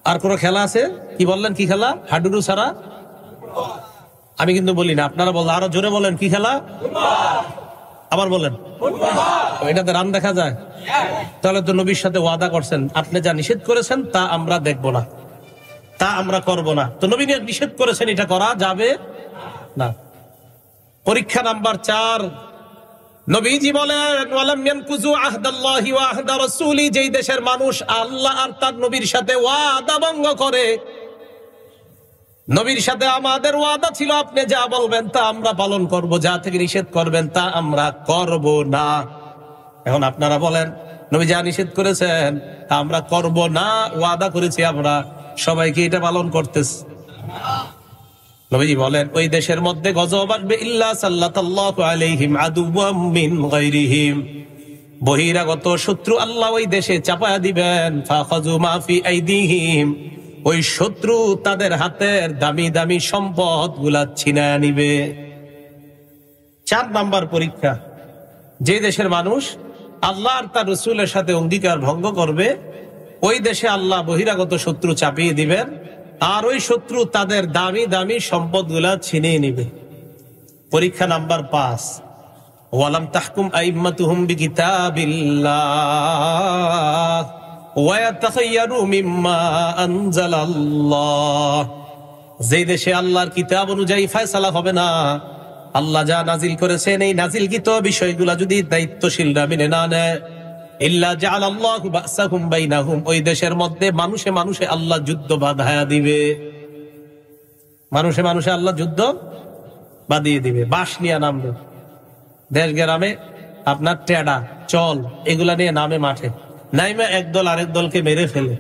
আর কোন খেলা আছে? কি বললেন, কি খেলা? হাডুডু ছাড়া? আমি কিন্তু বলি না, আপনারা বলেন, আরো জোরে বলেন, কি খেলা? আবার বলেন, এটাতে রান দেখা যায়? তাহলে তো নবীর সাথে ওয়াদা করছেন, আপনি যা নিষেধ করেছেন তা আমরা দেখব না, তা আমরা করব না। তো নবী নিষেধ করেছেন, এটা করা যাবে না। পরীক্ষা নাম্বার 4, নবীজি বলেন, ওয়ালাম ইয়ানকুযু আহদাল্লাহি ওয়া আহদা রাসূলি, যেই দেশের মানুষ আল্লাহ আর তার নবীর সাথে ওয়াদা ভঙ্গ করে। নবীর সাথে আমাদের ওয়াদা ছিল, আপনি যা বলবেন তা আমরা পালন করব, যা থেকে নিষেধ করবেন তা আমরা করব না। এখন আপনারা বলেন, নবী যা নিষেধ করেছেন তা আমরা করব না, ওয়াদা করেছি আমরা, সবাইকে এটা পালন করতেছি। নবীজি বলেন, ওই দেশের মধ্যে গজব আসবে, ইল্লা সাল্লাতাল্লাহু আলাইহিম আদুওয়াম মিন গায়রিহিম, বহিরাগত শত্রু আল্লাহ ওই দেশে চাপায়া দিবেন। ফাখাযু মা ফি আইদিহিম, ওই শত্রু তাদের হাতের দামি দামি সম্পদ গুলা ছিনায়া নিবে। 4 নাম্বার পরীক্ষা, যে দেশের মানুষ আল্লাহ আর তার রাসূলের সাথে অঙ্গীকার ভঙ্গ করবে, ওই দেশে আল্লাহ বহিরাগত শত্রু চাপিয়ে দিবেন, আর ওই শত্রু তাদের দামি দামি সম্পদ গুলা ছিনিয়ে নিবে। পরীক্ষা নাম্বার 5, ওয়ালাম তাহকুম আইম্মাতুহুম বিকিতাবিল্লাহ ওয়া ইয়াতাখায়্যারু মিম্মা আনজালাল্লাহ, যে দেশে আল্লাহর কিতাব অনুযায়ী ফয়সালা হবে না, আল্লাহ যা নাজিল করেছেন এই নাজিলকৃত বিষয়গুলা যদি দায়িত্বশীলরা মেনে না নেয়, ইল্লা জাআলাল্লাহু বাসাহুম বাইনাহুম, ওই দেশের মধ্যে মানুষে মানুষে আল্লাহ যুদ্ধ বাঁধায়া দিবে। মানুষে মানুষে আল্লাহ যুদ্ধ বাঁধিয়ে দিবে, বাঁশ নিয়ে নামবে। দেশ গ্রামে আপনার টেডা চল এগুলা নিয়ে নামে মাঠে, নাইমা একদল আরেক দলকে মেরে ফেলে।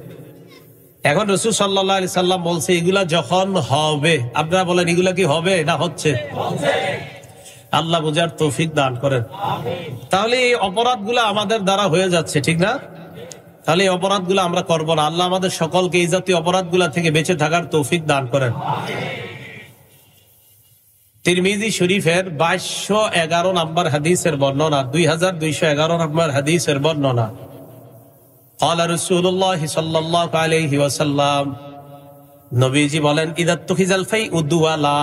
এখন রাসূল সাল্লাল্লাহু আলাইহি সাল্লাম বলছে এগুলা যখন হবে, আপনারা বলেন এগুলা কি হবে না হচ্ছে? আল্লাহ বুঝার তৌফিক দান করেন। তাহলে এই অপরাধগুলো আমাদের দ্বারা হয়ে যাচ্ছে, ঠিক না? তাহলে এই অপরাধগুলো আমরা করব না। আল্লাহ আমাদের সকলকে এই জাতীয় অপরাধগুলো থেকে বেঁচে থাকার তৌফিক দান করেন। তিরমিজি শরীফের 2211 নম্বর হাদিসের বর্ণনা, 2211 নম্বর হাদিসের বর্ণনা, قال رسول الله صلى الله عليه وسلم, নবীজি বলেন, ইযা তুখিজাল ফাইউ দুওয়ালা,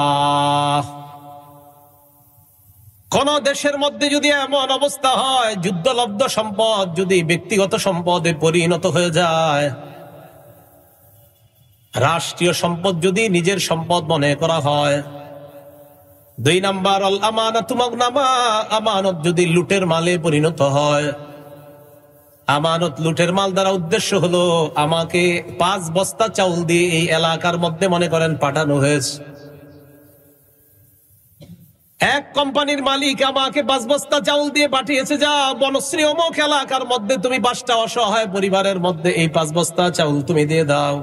কোন দেশের মধ্যে যদি এমন অবস্থা হয় যুদ্ধলব্ধ সম্পদ যদি ব্যক্তিগত সম্পদে পরিণত হয়ে যায়, রাষ্ট্রীয় সম্পদ যদি নিজের সম্পদ মনে করা হয়, 2 নাম্বার আল আমানাতু মাগনামা, আমানত যদি লুটের মালে পরিণত হয়, আমানত লুটের মাল দ্বারা উদ্দেশ্য হলো আমাকে 5 বস্তা চাউল দিয়ে এই এলাকার মধ্যে মনে করেন পাঠানো হয়েছে, এক কোম্পানির মালিক আমাকে 5 বস্তা চাউল দিয়ে পাঠিয়েছে, যা বনশ্রী অমুক এলাকার মধ্যে তুমি 5টা অসহায় পরিবারের মধ্যে এই 5 বস্তা চাউল তুমি দিয়ে দাও।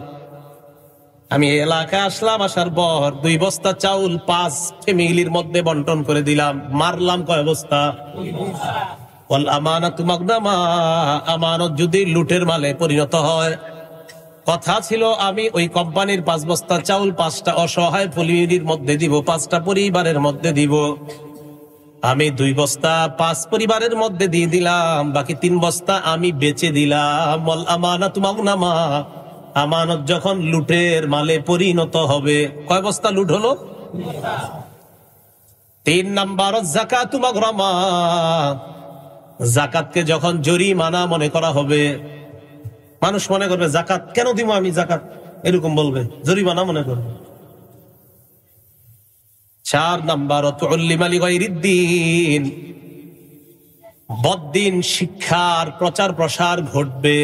আমি এই এলাকায় আসলাম, আসার পর 2 বস্তা চাউল 5 ফ্যামিলির মধ্যে বন্টন করে দিলাম, মারলাম কয় বস্তা? ওয়াল আমানাতু মাগনামা, আমানত যদি লুটের মালে পরিণত হয়, কথা ছিল আমি ওই কোম্পানির 5 বস্তা চাউল 5টা অসহায় পরিবারের মধ্যে দিব, 5টা পরিবারের মধ্যে দিব। আমি 2 বস্তা 5 পরিবারের মধ্যে দিয়ে দিলাম, বাকি 3 বস্তা আমি বেচে দিলাম। ওয়াল আমানাতু মাগনামা, আমানত যখন লুটের মালে পরিণত হবে, কয় বস্তা লুট হলো? 3 নাম্বার যাকাতু মাগরামা, যাকাতকে যখন জরিমানা মনে করা হবে, মানুষ মনে করবে যাকাত কেন দিব আমি, যাকাত এরকম বলবে, জরিমানা মনে করবে। 4 নাম্বার তুল্লিমা লিগাইরিদ্দিন, বদ্দিন শিক্ষার প্রচার প্রসার ঘটবে,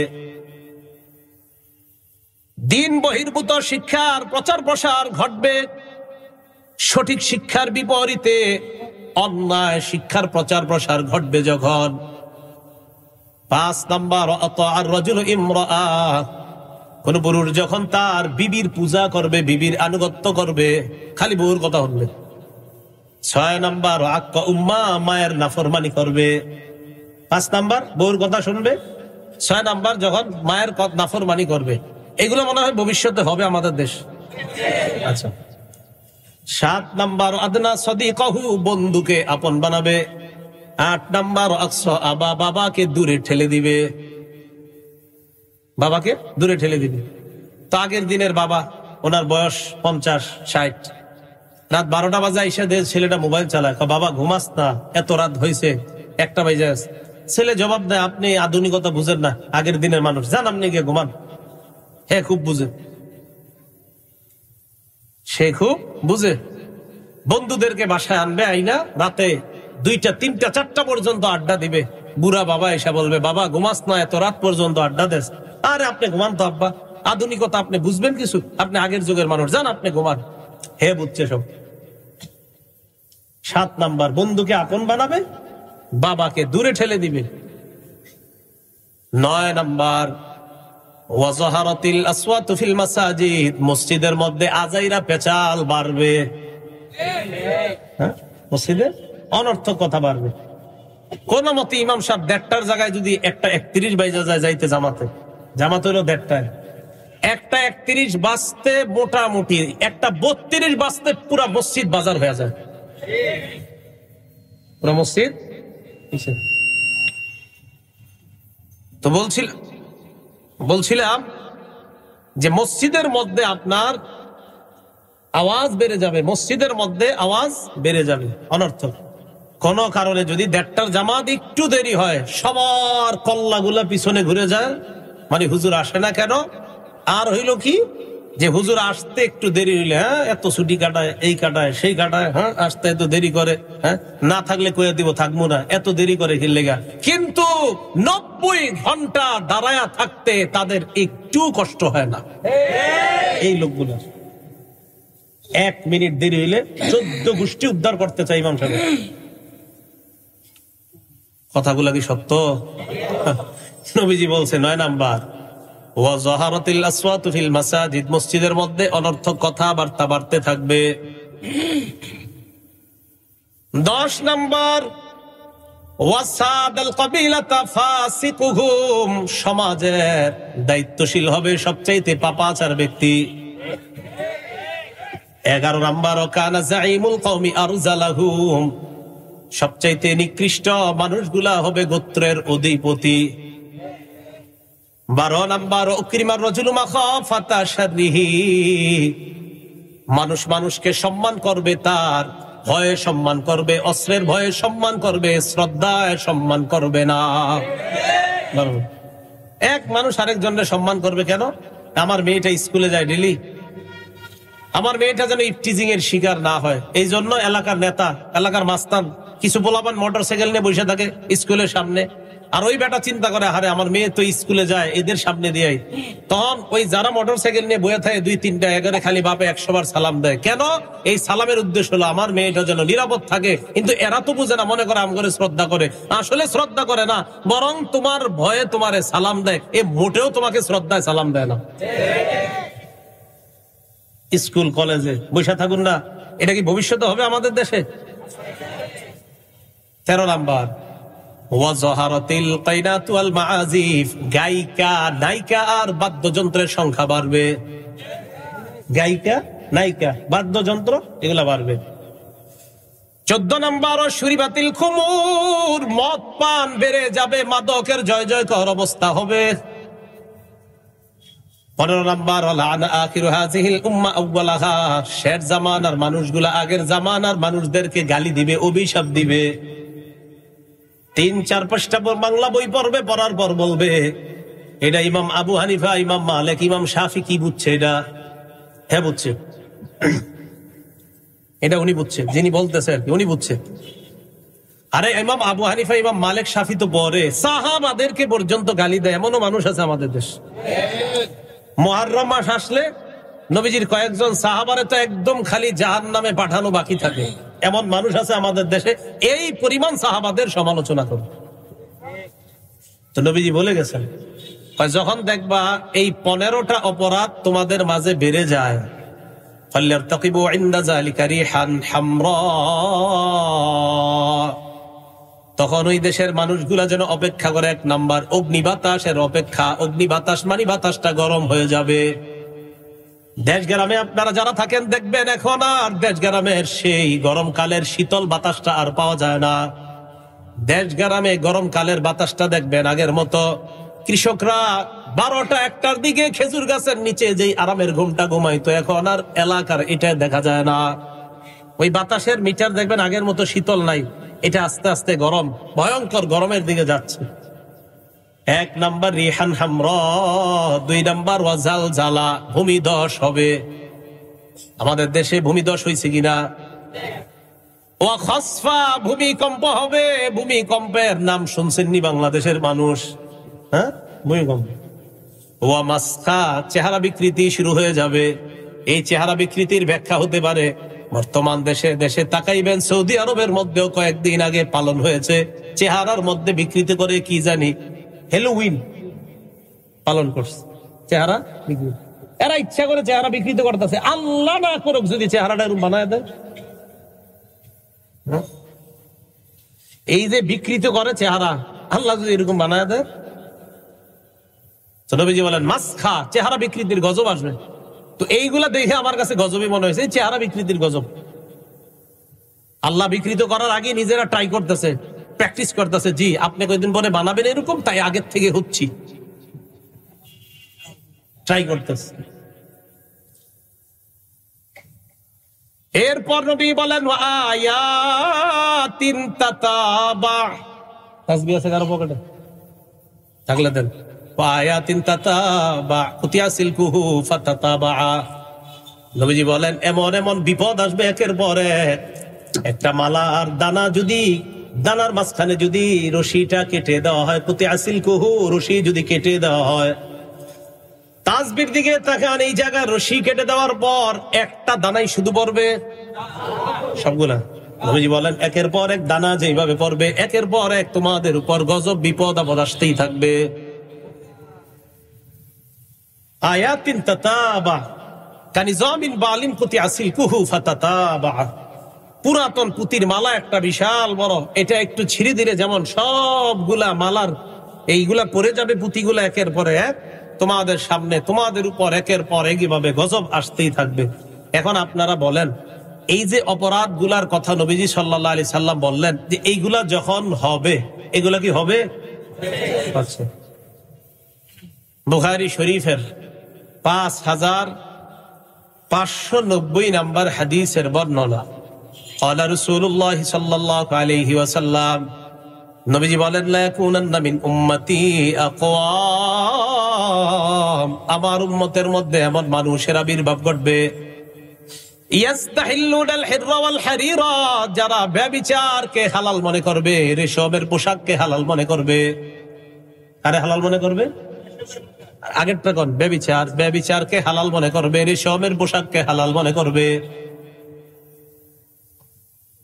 দিন বহির্ভূত শিক্ষার প্রচার প্রসার ঘটবে, সঠিক শিক্ষার বিপরীতে অন্যায় শিক্ষার প্রচার প্রসার ঘটবে যখন। 5 নাম্বার আতাআর রাজুলু ইমরাআ, কোন পুরুষ যখন তার বিবির পূজা করবে, বিবির আনুগত্য করবে, খালি বউর কথা শুনবে। 6 নাম্বার আক্কা উম্মা, মায়ের নাফরমানি করবে। 5 নাম্বার বউর কথা শুনবে, 6 নাম্বার যখন মায়ের নাফরমানি করবে। এগুলো মনে হয় ভবিষ্যতে হবে আমাদের দেশ। আচ্ছা, 7 নাম্বার আদনা সাদিকাহু, বন্ধুকে আপন বানাবে। 8 নাম্বার আকসা আবা, বাবাকে দূরে ঠেলে দিবে, বাবাকে দূরে ঠেলে দিবে। তো আগের দিনের বাবা, ওনার বয়স 50-60, রাত 12টা বাজে এসে ছেলেটা মোবাইল চালায়, বাবা ঘুমাস না, এত রাত হয়েছে, 1টা বাজে আছে। ছেলে জবাব দেয়, আপনি আধুনিকতা বুঝেন না, আগের দিনের মানুষ, জান আপনি গিয়ে ঘুমান। হ্যাঁ, খুব বুঝে, সে খুব বুঝে। বন্ধুদেরকে বাসায় আনবে, আইনা রাতে 2টা 3টা 4টা পর্যন্ত আড্ডা দিবে। বুড়া বাবা এসে বলবে, বাবা ঘুমাস না, এত রাত পর্যন্ত আড্ডা দেস। আরে আপনি ঘুমান তো আব্বা, আধুনিকতা আপনি বুঝবেন কিছু, আপনি আগের যুগের মানুষ, জান আপনি ঘুমান। হে বুঝছে সব। 7 নাম্বার বন্ধুকে আপন বানাবে, বাবাকে দূরে ঠেলে দিবে। 9 নাম্বার ওয়াজাহারাতিল আসওয়াতু ফিল মাসাজিদ, মসজিদের মধ্যে আজাইরা পেচাল বাড়বে, মসজিদে অনর্থক কথা বাড়বে। কোন মতে ইমাম সাহেব 1:30টার জায়গায় যদি 1:31 বাইজা যায় যাইতে, জামাত হলো 1:30টায়, 1:31 বাজতে মোটামুটি 1:32 বাজতে পুরা মসজিদ বাজার হয়ে যায়, পুরা মসজিদ। তো বলছিলাম যে মসজিদের মধ্যে আপনার আওয়াজ বেড়ে যাবে, মসজিদের মধ্যে আওয়াজ বেড়ে যাবে অনর্থক। কোন কারণে যদি 1:30টার জামাত একটু দেরি হয়, সবার কল্লাগুলা পিছনে ঘুরে যায়, মানে হুজুর আসে না কেন। আর হইল কি যে হুজুর আসতে একটু দেরি হইলে, হ্যাঁ এত ছুটি কাটায়, এই কাটায়, সেই কাটায়, হ্যাঁ আসতে এত দেরি করে, হ্যাঁ না থাকলে কয়ে দিব থাকবো না, এত দেরি করে লেগা। কিন্তু 90 ঘন্টা দাঁড়ায়া থাকতে তাদের একটু কষ্ট হয় না এই লোকগুলো। 1 মিনিট দেরি হইলে 14 গোষ্ঠী উদ্ধার করতে চাই ইমাম সাহেব। কথাগুলা কি সত্য? নবীজি বলছে 9 নাম্বার ওয়া যাহারাতিল আসওয়াতু ফিল মাসাজিদ, মসজিদের মধ্যে অনর্থক কথাবার্তা বাড়তে থাকবে। 10 নম্বর ওয়াসাদাল কাবিলাতা ফাসিকুহুম, সমাজের দায়িত্বশীল হবে সবচাইতে পাপাচার ব্যক্তি। 11 নম্বর কানা জাইমুল কওমি আরজালাহুম, সবচাইতে নিকৃষ্ট মানুষগুলা হবে গোত্রের অধিপতি। 12 নম্বর উকরিমার রাজুলু মাখাফাতা শাররিহি, মানুষ মানুষকে সম্মান করবে, তার ভয়ে সম্মান করবে, অস্ত্রের ভয়ে সম্মান করবে, শ্রদ্ধায় সম্মান করবে না। এক মানুষ আরেকজনের সম্মান করবে কেন? আমার মেয়েটা স্কুলে যায় ডেলি, আমার মেয়েটা যেন ইফটিজিং এর শিকার না হয়, এই জন্য এলাকার নেতা, এলাকার মাস্তান কিছু পোলাপান মোটরসাইকেল নিয়ে বসে থাকে স্কুলের সামনে, আর ওই বেটা চিন্তা করে, আরে আমার মেয়ে তো স্কুলে যায়, এদের সামনে দিয়ে, তখন ওই যারা মোটরসাইকেল নিয়ে বয়ে থাকে 2-3টা এগারে খালি বাপে 100 বার সালাম দেয়। কেন? এই সালামের উদ্দেশ্য হলো আমার মেয়েটা যেন নিরাপদ থাকে। কিন্তু এরা তো বুঝে না, মনে করে আম করে শ্রদ্ধা করে, আসলে শ্রদ্ধা করে না, বরং তোমার ভয়ে তোমারে সালাম দেয়, এ মোটেও তোমাকে শ্রদ্ধায় সালাম দেয় না। স্কুল কলেজে বসে থাকুন না, এটা কি ভবিষ্যতে হবে আমাদের দেশে? 13 নাম্বার ওয়াজাহারাতিল কাইনাতু ওয়াল মাআজিফ, গায়িকা নায়িকা আর বাদ্যযন্ত্রের সংখ্যা বাড়বে। গায়িকা নায়িকা বাদ্যযন্ত্র এগুলা বাড়বে। 14 নাম্বার শুরিবাতিল খুমুর, মদ পান বেড়ে যাবে, মাদকের জয় জয়কার অবস্থা হবে। 15 নাম্বার লাআনা আখিরু হাযিহিল উম্মাহ আউওয়ালাহা, শের জামানার মানুষগুলা আগের জামানার মানুষদেরকে গালি দিবে, অভিশাপ দিবে। 3-4-5টা বাংলা বই পড়বে, পড়ার পর বলবে এটা ইমাম আবু হানিফা, ইমাম মালিক, ইমাম শাফি কি বুঝছে এটা? হ্যাঁ বুঝছে, এটা উনি বুঝছে, যিনি বলতেছে আর কি উনি বুঝছে। আরে ইমাম আবু হানিফা, ইমাম মালিক, শাফি তো পরে সাহাবাদেরকে পর্যন্ত গালি দেয়, এমনও মানুষ আছে আমাদের দেশ। মুহররম মাস আসলে নবীজির কয়েকজন সাহাবারে তো একদম খালি জাহান্নামে পাঠানো বাকি থাকে, এমন মানুষ আছে আমাদের দেশে। এই পরিমাণ সাহাবাদের সমালোচনা করে। তো নবীজি বলে গেছেন, যখন দেখবা এই 15টা অপরাধ তোমাদের মাঝে বেড়ে যায়, ফাল্যারতাকিবু ইনদা যালিকা রিহান হামরা, তখন ওই দেশের মানুষগুলা যেন অপেক্ষা করে 1 নাম্বার অগ্নি বাতাসের অপেক্ষা। অগ্নি বাতাস মানে বাতাসটা গরম হয়ে যাবে। দেশ গ্রামে আপনারা যারা থাকেন দেখবেন এখন আর দেশ গ্রামের সেই গরমকালের শীতল বাতাসটা আর পাওয়া যায় না। দেশ গ্রামে গরমকালের বাতাসটা দেখবেন আগের মতো কৃষকরা 12টা-1টার দিকে খেজুর গাছের নিচে যেই আরামের ঘুমটা ঘুমাইতো, এখন আর এলাকার এটা দেখা যায় না। ওই বাতাসের মিটার দেখবেন আগের মতো শীতল নাই, এটা আস্তে আস্তে গরম, ভয়ঙ্কর গরমের দিকে যাচ্ছে। 1 নাম্বার রিহান হামরা, 2 নাম্বার ওয়াজালজালা, ভূমিধস হবে। আমাদের দেশে ভূমিধস হয়েছে কিনা? ওয়া খাসফা, ভূমিকম্প হবে। ভূমিকম্পের নাম শুনছেননি বাংলাদেশের মানুষ? হ্যাঁ, ভূমিকম্প। ওয়া মাসখা, চেহারা বিকৃতি শুরু হয়ে যাবে। এই চেহারা বিকৃতির ব্যাখ্যা হতে পারে বর্তমান দেশে দেশে তাকাইবেন, সৌদি আরবের মধ্যেও কয়েকদিন আগে পালন হয়েছে, চেহারার মধ্যে বিকৃতি করে কি জানি হ্যালোউইন পালন করছে, চেহারা বিকৃতি। এরা ইচ্ছা করে চেহারা বিকৃত করতেছে, আল্লাহ না করুক যদি চেহারাটা এরকম বানায় দেয়। এই যে বিকৃত করে চেহারা, আল্লাহ যদি এরকম বানায় দেয়, তো নবীজি বলেন মাসখা, চেহারা বিকৃতির গজব আসবে। তো এইগুলা দেখে আমার কাছে গজবই মনে হয়েছে, এই চেহারা বিকৃতির গজব। আল্লাহ বিকৃত করার আগে নিজেরা ট্রাই করতেছে, প্র্যাকটিস করতেছে। জি, আপনি কয়েকদিন পরে বানাবেন এরকম, তাই আগের থেকে হচ্ছি, ট্রাই করতেছে। এরপর নবী বলেন আয়াতিন তাতাবা, তাসবিহ আছে কারো পকেটে থাকলে দেন। আয়াতিন তাতাবা কুতিয়া সিলকুহু ফাতাতাবা, নবীজি বলেন এমন এমন বিপদ আসবে একের পর এক। একটা মালার দানা যদি, দানার মাঝখানে যদি রশিটা কেটে দেওয়া হয়, কুতিয়া সিলকুহু, রশি যদি কেটে দেওয়া হয়, তাসবির দিকে তাকান, এই জায়গায় রশি কেটে দেওয়ার পর একটা দানাই শুধু পড়বে, সবগুলা। নবীজি বলেন একের পর এক দানা যেভাবে পড়বে, একের পর এক তোমাদের উপর গজব বিপদ আপদ আসতেই থাকবে। আয়াতিন তাতাবা কানিজামিন বালিম কুতি আসিলকুহু ফাতাতাবা। পুরাতন পুতির মালা একটা বিশাল বড়, এটা একটু ছিঁড়ে দিলে যেমন সবগুলা মালার এইগুলা পড়ে যাবে, পুঁতিগুলা একের পরে এক তোমাদের সামনে তোমাদের উপর একের পর একইভাবে গজব আসতেই থাকবে। এখন আপনারা বলেন, এই যে অপরাধ গুলার কথা নবীজি সাল্লাল্লাহু আলাইহি সাল্লাম বললেন যে এইগুলা যখন হবে, এগুলা কি হবে? আচ্ছা, বুখারী শরীফের 5590 নম্বর হাদিসের বর্ণনা। ক্বালা রাসূলুল্লাহ সাল্লাল্লাহু আলাইহি ওয়াসাল্লাম, নবীজি বলেন, লা ইয়াকুনান্না মিন উম্মতি আকওয়াম, আমার উম্মতের মধ্যে এমন মানুষের আবির্ভাব ঘটবে, ইয়াস্তাহিল্লুনাল হিররা ওয়াল হারিরা, যারা ব্যভিচারকে হালাল মনে করবে, রেশমের পোশাককে হালাল মনে করবে। আরে হালাল মনে করবে, আগেরটা কোন? ব্যভিচারকে হালাল মনে করবে, রেশমের পোশাককে হালাল মনে করবে।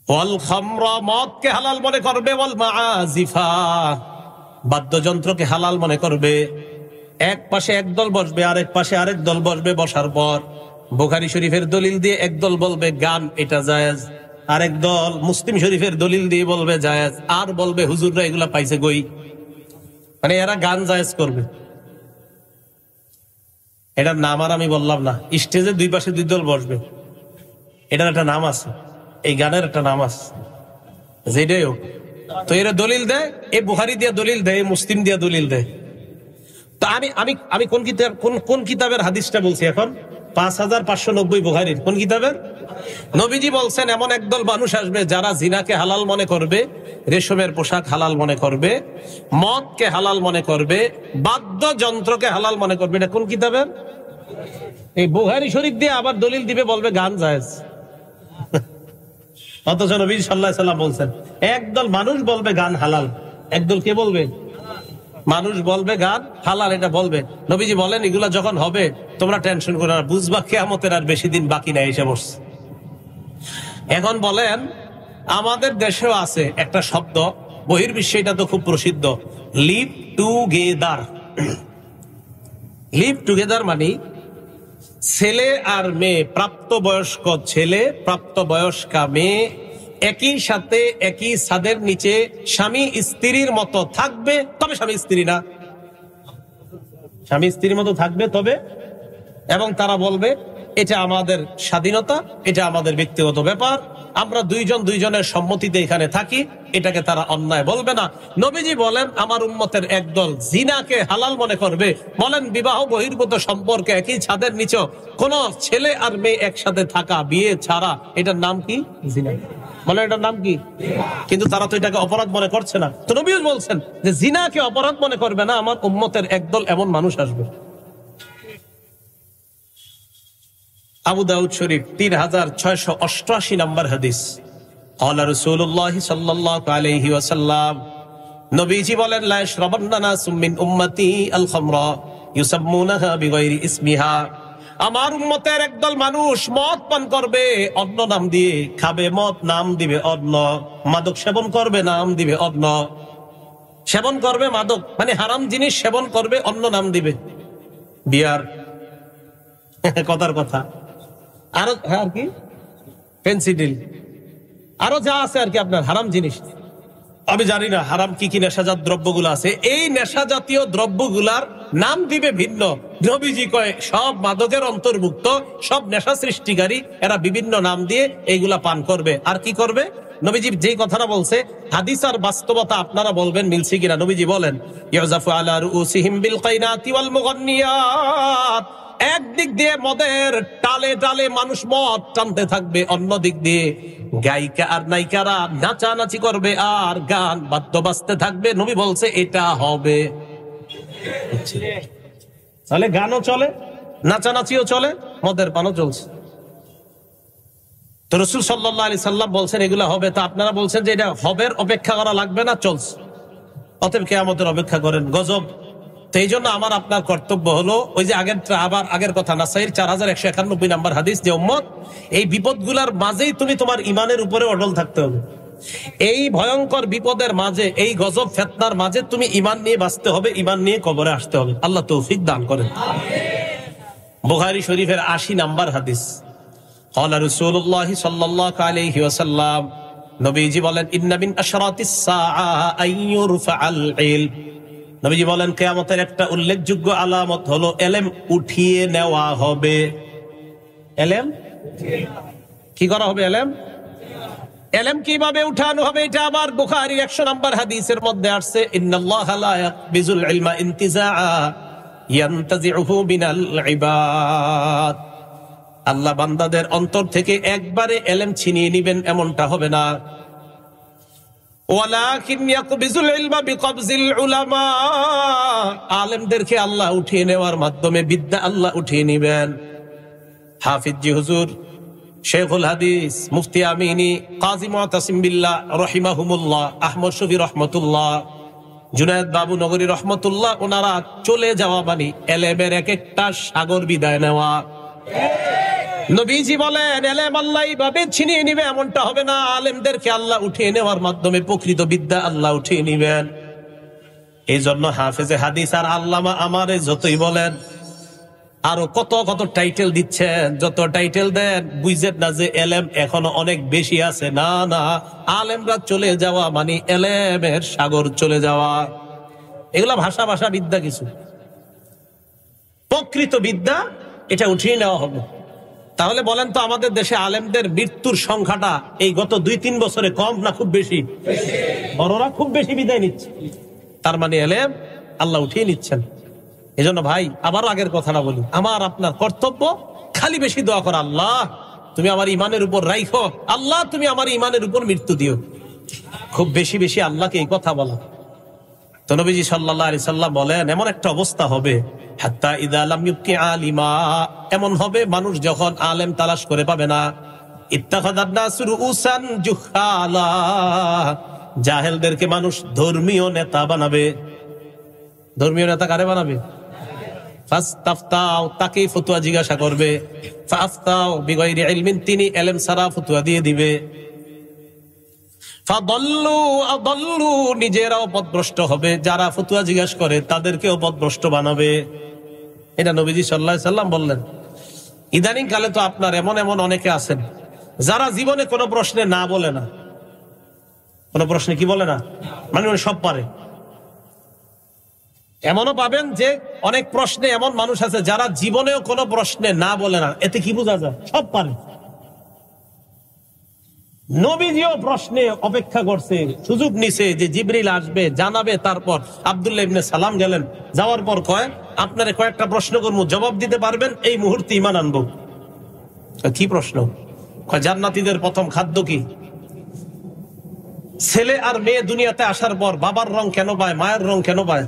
ওয়াল খামরা, মদকে হালাল মনে করবে। ওয়াল মাআজিফা, বাদ্যযন্ত্রকে হালাল মনে করবে। এক পাশে একদল বসবে, আরেক পাশে আরেক দল বসবে। বসার পর বুখারী শরীফের দলিল দিয়ে একদল বলবে গান এটা জায়েজ, আরেক দল মুসলিম শরীফের দলিল দিয়ে বলবে জায়েজ, আর বলবে হুজুররা এগুলা পাইছে কই, মানে এরা গান জায়েজ করবে। এটার নাম আর আমি বললাম না। স্টেজে দুই পাশে দুই দল বসবে, এটার একটা নাম আছে, এই গানের একটা নাম আছে, যেটাই হোক। তো এরা দলিল দেয়, এই বুখারী দিয়ে দলিল দেয়, মুসলিম দিয়ে দলিল দেয়। তো আমি আমি আমি কোন কিতাবের হাদিসটা বলছি এখন? 5590 বুখারীর কোন কিতাবের? নবীজি বলছেন, এমন একদল মানুষ আসবে যারা জিনাকে হালাল মনে করবে, রেশমের পোশাক হালাল মনে করবে, মদকে হালাল মনে করবে, বাদ্যযন্ত্রকে হালাল মনে করবে। এটা কোন কিতাবের? এই বুখারী শরীফ দিয়ে আবার দলিল দিবে, বলবে গান জায়েজ। অথচ নবী সাল্লাল্লাহু আলাইহি সাল্লাম বলছেন একদল মানুষ বলবে গান হালাল, একদল কে বলবে? মানুষ বলবে গান হালাল, এটা বলবে। নবীজি বলেন এগুলা যখন হবে তোমরা টেনশন করো না, বুঝবা কিয়ামতের আর বেশি দিন বাকি নাই, এসে বসছে। এখন বলেন, আমাদের দেশেও আছে একটা শব্দ, বহির্বিশ্বে এটা তো খুব প্রসিদ্ধ, লিভ টুগেদার। লিভ টুগেদার মানে ছেলে আর মেয়ে, প্রাপ্তবয়স্ক ছেলে প্রাপ্তবয়স্কা মেয়ে একই সাথে একই ছাদের নিচে স্বামী স্ত্রীর মতো থাকবে, তবে স্বামী স্ত্রী না, স্বামী স্ত্রীর মতো থাকবে তবে, এবং তারা বলবে এটা আমাদের স্বাধীনতা, এটা আমাদের ব্যক্তিগত ব্যাপার, আমরা দুইজনের সম্মতিতে এখানে থাকি, এটাকে তারা অন্যায় বলবে না। নবীজি বলেন আমার উম্মতের একদল জিনাকে হালাল মনে করবে। বলেন বিবাহ বহির্ভূত সম্পর্কে একই ছাদের নিচে কোন ছেলে আর মেয়ে একসাথে থাকা, বিয়ে ছাড়া, এটার নাম কি? জিনা। বলেন এটার নাম কি? কিন্তু তারা তো এটাকে অপরাধ মনে করছে না। তো নবী বলছেন যে জিনাকে অপরাধ মনে করবে না, আমার উম্মতের একদল এমন মানুষ আসবে। আবু দাউদ শরীফ 3688 নম্বর হাদিস। ক্বালা রাসূলুল্লাহ সাল্লাল্লাহু আলাইহি ওয়াসাল্লাম, নবীজি বলেন, লা ইয়াশরাবান্না নাসুম মিন উম্মতি আল খামরা ইউসাম্মুনাহা বিগাইরি ইসমিহা, আমার উম্মতের একদল মানুষ মদ পান করবে অন্য নাম দিয়ে, খাবে মদ নাম দিবে অন্য, মাদক সেবন করবে নাম দিবে অন্য, সেবন করবে মাদক মানে হারাম জিনিস সেবন করবে অন্য নাম দিবে, বিয়ার, কথার কথা, আরো আর কি পেন্সিডিল, আরো যা আছে আর কি আপনার হারাম জিনিস। আমি জানি না হারাম কি কি নেশাজাত দ্রব্যগুলো আছে, এই নেশা জাতীয় দ্রব্যগুলার নাম দিবে ভিন্ন। নবীজি কয় সব মাদকের অন্তর্ভুক্ত, সব নেশা সৃষ্টিকারী, এরা বিভিন্ন নাম দিয়ে এইগুলা পান করবে। আর কি করবে? নবীজি যেই কথাটা বলছে হাদিস আর বাস্তবতা আপনারা বলবেন মিলছে কিনা। নবীজি বলেন, ইউজাফু আলা রুউসিহিম বিল কাইনাতি ওয়াল মুগান্নিয়াত, একদিক দিয়ে মদের টালে টালে মানুষ মদ টানতে থাকবে, অন্য দিক দিয়ে গায়িকা আর নায়িকারা নাচানাচি করবে আর গান বাদ্য বাজতে থাকবে। নবী বলছে এটা হবে। তাহলে গানও চলে, নাচানাচিও চলে, মদের পানও চলছে। তো রাসূল সাল্লাল্লাহু আলাইহি সাল্লাম বলছেন এগুলা হবে, তা আপনারা বলছেন যে এটা হবের অপেক্ষা করা লাগবে না, চলছে, অতএব কিয়ামতের অপেক্ষা করেন, গজব। তো এই জন্য আমার আপনার কর্তব্য হলো ওই যে আগের কথা, নাসাইর 4191 নম্বর হাদিস, যে উম্মত এই বিপদগুলার মাঝেই তুমি তোমার ইমানের উপরে অটল থাকতে হবে। এই ভয়ঙ্কর বিপদের মাঝে, এই গজব ফিতনার মাঝে তুমি ইমান নিয়ে বাঁচতে হবে, ইমান নিয়ে কবরে আসতে হবে। আল্লাহ তৌফিক দান করেন। বুখারী শরীফের 80 নম্বর হাদিস। ক্বালা রাসূলুল্লাহ সাল্লাল্লাহু আলাইহি ওয়াসাল্লাম, নবীজি বলেন, ইন্না মিন আশরাতিস সাআ আইয়ুরফাআল ইলম। নবীজি বলেন, কিয়ামতের একটা উল্লেখযোগ্য আলামত হলো ইলম উঠিয়ে নেওয়া হবে। ইলম কি করা হবে? ইলম কিভাবে উঠানো হবে? এটা আবার বুখারীর 100 নম্বর হাদিসের মধ্যে আসছে, ইন্নাল্লাহা লা ইয়াকবিজুল ইলমা ইনতিজাআ ইয়ানতাজিউহু মিনাল ইবাদ। আল্লাহ বান্দাদের অন্তর থেকে একবারে ইলম ছিনিয়ে নেবেন এমনটা হবে না। ওয়ালাকিন ইয়াকবিজুল ইলমা বিকবজিল উলামা। আলেমদেরকে আল্লাহ উঠিয়ে নেওয়ার মাধ্যমে বিদ্যা আল্লাহ উঠিয়ে নেবেন। হাফিজ জি হুজুর, শেখুল হাদিস, মুফতি আমিনী, কাজী মুতাসিম বিল্লাহ রহিমাহুমুল্লাহ, আহমদ শফি রহমতুল্লাহ, জুনায়েদ বাবু নগরী রহমতুল্লাহ, ওনারা চলে যাওয়া মানে এলেমের এক একটা সাগর বিদায় নেওয়া। নবীজি বলেন, এলেম আল্লাহ এইভাবে ছিনিয়ে নিবে এমনটা হবে না। আলেমদেরকে আল্লাহ উঠিয়ে নেওয়ার মাধ্যমে প্রকৃত বিদ্যা আল্লাহ উঠিয়ে নিবেন। এই জন্য হাফেজে হাদিস আর আল্লামা আমারে যতই বলেন, আরো কত কত টাইটেল দিচ্ছেন, যত টাইটেল দেন, বুঝেন না যে এলেম এখনো অনেক বেশি আছে। না না, আলেমরা চলে যাওয়া মানে এলেমের সাগর চলে যাওয়া। এগুলা ভাষা ভাষা বিদ্যা কিছু, প্রকৃত বিদ্যা এটা উঠিয়ে নেওয়া হবে। তাহলে বলেন তো, আমাদের দেশে আলেমদের মৃত্যুর সংখ্যাটা এই গত 2-3 বছরে কম না খুব বেশি? বড়রা খুব বেশি বিদায় নিচ্ছে, তার মানে এলেম আল্লাহ উঠিয়ে নিচ্ছেন। এই জন্য ভাই, আবারও আগের কথাটা বলি, আমার আপনার কর্তব্য খালি বেশি দোয়া করা, আল্লাহ তুমি আমার ইমানের উপর রাইখো, আল্লাহ তুমি আমার ইমানের উপর মৃত্যু দিও। খুব বেশি বেশি আল্লাহকে এই কথা বলা। তো নবীজি সাল্লাল্লাহু আলাইহি সাল্লাম বলেন, এমন একটা অবস্থা হবে, হাত্তা ইযা লাম ইউকি আলিমা, এমন হবে মানুষ যখন আলেম তালাশ করে পাবে না, ইত্তাখাযান নাসু রুউসান জুহালা, জাহেলদেরকে মানুষ ধর্মীয় নেতা বানাবে। ধর্মীয় নেতা কারে বানাবে? ফাস্তাফতাও, তাকে ফতোয়া জিজ্ঞাসা করবে। ফাফতাও বিগাইরি ইলমিন, তিনি ইলম ছাড়া ফতোয়া দিয়ে দিবে। ফাদাল্লু আদাল্লু, নিজেরাও পথভ্রষ্ট হবে, যারা ফতোয়া জিজ্ঞাসা করে তাদেরকেও পথভ্রষ্ট বানাবে। এটা নবীজি সাল্লাল্লাহু আলাইহি সাল্লাম বললেন। ইদানিং কালে তো আপনার এমন এমন অনেকে আছেন যারা জীবনে কোনো প্রশ্নে না বলে না। কোনো প্রশ্নে কি বলে না, মানে সব পারে। এমনও পাবেন যে অনেক প্রশ্নে এমন মানুষ আছে যারা জীবনেও কোনো প্রশ্নে না বলে না। এতে কি বোঝা যায়? সব পারে। নবীজিও প্রশ্নে অপেক্ষা করছে, সুযোগ নিছে যে জিবরিল আসবে, জানাবে। তারপর আব্দুল্লাহ ইবনে সালাম গেলেন, যাওয়ার পর কয়, আপনারে কয়েকটা প্রশ্ন করবো, জবাব দিতে পারবেন, এই মুহূর্তে ঈমান আনবো। কি প্রশ্ন? কয় জান্নাতীদের প্রথম খাদ্য কি? ছেলে আর মেয়ে দুনিয়াতে আসার পর বাবার রং কেন পায়, মায়ের রং কেন পায়?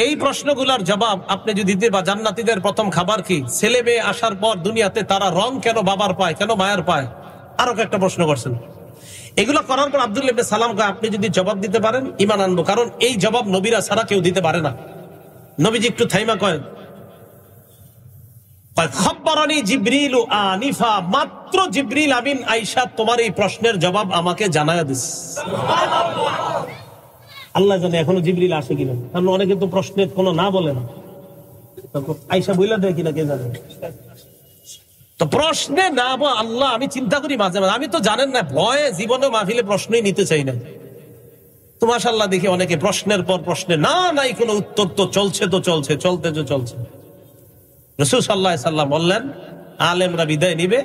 এই প্রশ্নগুলোর জবাব আপনি যদি দিতে, বা জান্নাতীদের প্রথম খাবার কি, ছেলে মেয়ে আসার পর দুনিয়াতে তারা রং কেন বাবার পায়, কেন মায়ের পায়, আরো একটা প্রশ্ন করছেন। এগুলো করার পর আব্দুল্লাহ ইবনে সালাম কয়, আপনি যদি জবাব দিতে পারেন ঈমান আনবো, কারণ এই জবাব নবীরা ছাড়া কেউ দিতে পারে না। নবীজি একটু থাইমা কয়, খব্বরানি জিবরিল আনিফা, মাত্র জিবরিল আমিন আয়েশা তোমার এই প্রশ্নের জবাব আমাকে জানায়া দিস। আল্লাহ জানে এখনো জিবরিল আসে কিনা, কারণ অনেকে তো প্রশ্নের কোনো না বলে না। আয়েশা বইলা দেয় কিনা কে জানে। তো প্রশ্নে না আল্লাহ, আমি চিন্তা করি মাঝে মাঝে, আমি তো জানেন না ভয়ে জীবনে মাহফিলে প্রশ্নই নিতে চাই না। তো মাশাআল্লাহ দেখি অনেকে প্রশ্নের পর প্রশ্নে না নাই কোনো উত্তর, তো চলছে তো চলছে, চলতে তো চলছে। রাসূল সাল্লাল্লাহু আলাইহি সাল্লাম বললেন, আলেমরা বিদায় নিবে,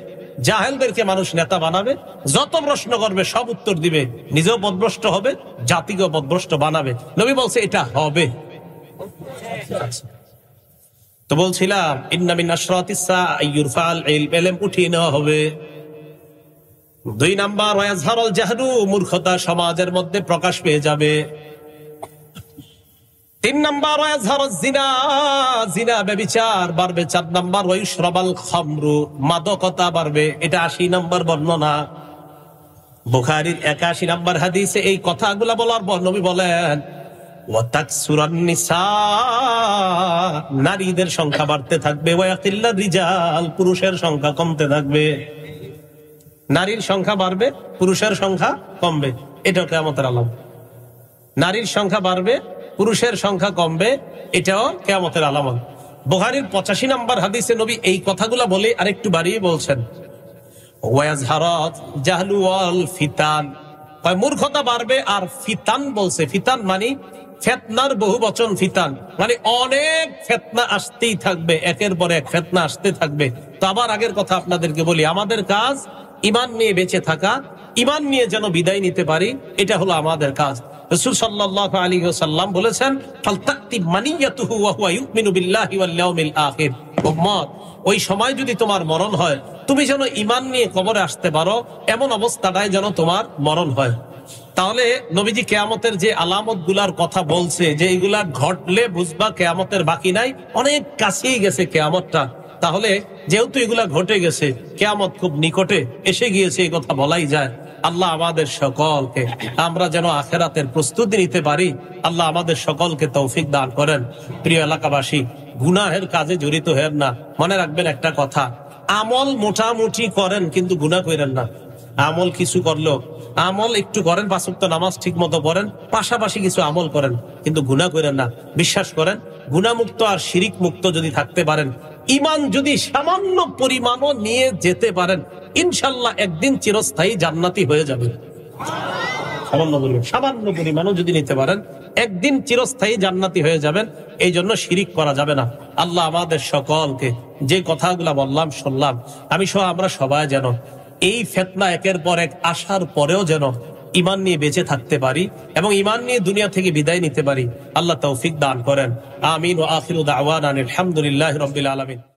জাহেলদেরকে মানুষ নেতা বানাবে, যত প্রশ্ন করবে সব উত্তর দিবে, নিজেও পথভ্রষ্ট হবে, জাতিকেও পথভ্রষ্ট বানাবে। নবী বলছে এটা হবে। তো বলছিলাম, ইন্না মিন আশরাতিস সাআ আইয়ুরফাল ইলম, ইলম উঠিয়ে নেওয়া হবে। 2 নাম্বার, ওয়াজহারুল জাহলু, মূর্খতা সমাজের মধ্যে প্রকাশ পেয়ে যাবে। 3 নাম্বার, ওয়াজহারুজ জিনা, জিনা ব্যভিচার বাড়বে। 4 নাম্বার, ওয়ায়ুশরাবাল খামরু, মাদকতা বাড়বে। এটা 80 নাম্বার বর্ণনা। বুখারীর 81 নাম্বার হাদিসে এই কথাগুলো বলার পর নবী বলেন, ওয়াতাকসুরান নিসা, নারীদের সংখ্যা বাড়তে থাকবে। ওয়ায়াকিল্লার রিজাল, পুরুষের সংখ্যা কমতে থাকবে। নারীর সংখ্যা বাড়বে, পুরুষের সংখ্যা কমবে। এটাও কিয়ামতের আলামত। নারীর সংখ্যা বাড়বে, পুরুষের সংখ্যা কমবে, এটাও কিয়ামতের আলামত। বুখারীর 85 নম্বর হাদিসে নবী এই কথাগুলা বলে আরেকটু বাড়িয়ে বলছেন, ওয়াজহারাত জাহলু ওয়াল ফিতান, মূর্খতা বাড়বে আর ফিতান বলছে। ফিতান মানে ফিতনার বহু বচন, ফিতান মানে অনেক ফিতনা আসতেই থাকবে, একের পর এক ফিতনা আসতে থাকবে। তো আবার আগের কথা আপনাদেরকে বলি, আমাদের কাজ ঈমান নিয়ে বেঁচে থাকা, ঈমান নিয়ে যেন বিদায় নিতে পারি, এটা হলো আমাদের কাজ। রাসূল সাল্লাল্লাহু আলাইহি ওয়াসাল্লাম বলেছেন, ফালতাতি মানিয়াতুহু ওয়া হুয়া ইউমিনু বিল্লাহি ওয়াল ইয়াউমিল আখির। উম্মত, ওই সময় যদি তোমার মরণ হয়, তুমি যেন ঈমান নিয়ে কবরে আসতে পারো, এমন অবস্থাটাই যেন তোমার মরণ হয়। তাহলে নবীজি কিয়ামতের যে আলামত গুলার কথা বলছে, যে এগুলা ঘটলে বুঝবা কিয়ামতের বাকি নাই, অনেক কাছেই গেছে কিয়ামতটা। তাহলে যেহেতু এগুলা ঘটে গেছে, কিয়ামত খুব নিকটে এসে গিয়েছে, এই কথা বলাই যায়। আল্লাহ আমাদের সকলকে, আমরা যেন আখিরাতের প্রস্তুতি নিতে পারি, আল্লাহ আমাদের সকলকে তৌফিক দান করেন। প্রিয় এলাকাবাসী, গুনাহের কাজে জড়িত হেন না। মনে রাখবেন একটা কথা, আমল মোটামুটি করেন কিন্তু গুনাহ করেন না। আমল কিছু করলো, আমল একটু করেন, 5 ওয়াক্ত নামাজ ঠিক মতো পড়েন, পাশাপাশি কিছু আমল করেন, কিন্তু গুনাহ করেন না। বিশ্বাস করেন, গুনাহমুক্ত আর শিরিক মুক্ত যদি থাকতে পারেন, ঈমান যদি সামান্য পরিমাণও নিয়ে যেতে পারেন, ইনশাআল্লাহ একদিন চিরস্থায়ী জান্নাতি হয়ে যাবেন। সামান্য পরিমাণও যদি নিতে পারেন, একদিন চিরস্থায়ী জান্নাতি হয়ে যাবেন। এই জন্য শিরিক করা যাবে না। আল্লাহ আমাদের সকলকে যে কথাগুলা বললাম, শুনলাম, আমি সহ আমরা সবাই যেন এই ফিতনা একের পর এক আসার পরেও যেন ঈমান নিয়ে বেঁচে থাকতে পারি এবং ঈমান নিয়ে দুনিয়া থেকে বিদায় নিতে পারি। আল্লাহ তৌফিক দান করেন। আমিন। ওয়া আখিরু দাওয়ানা আলহামদুলিল্লাহি রাব্বিল আলামিন।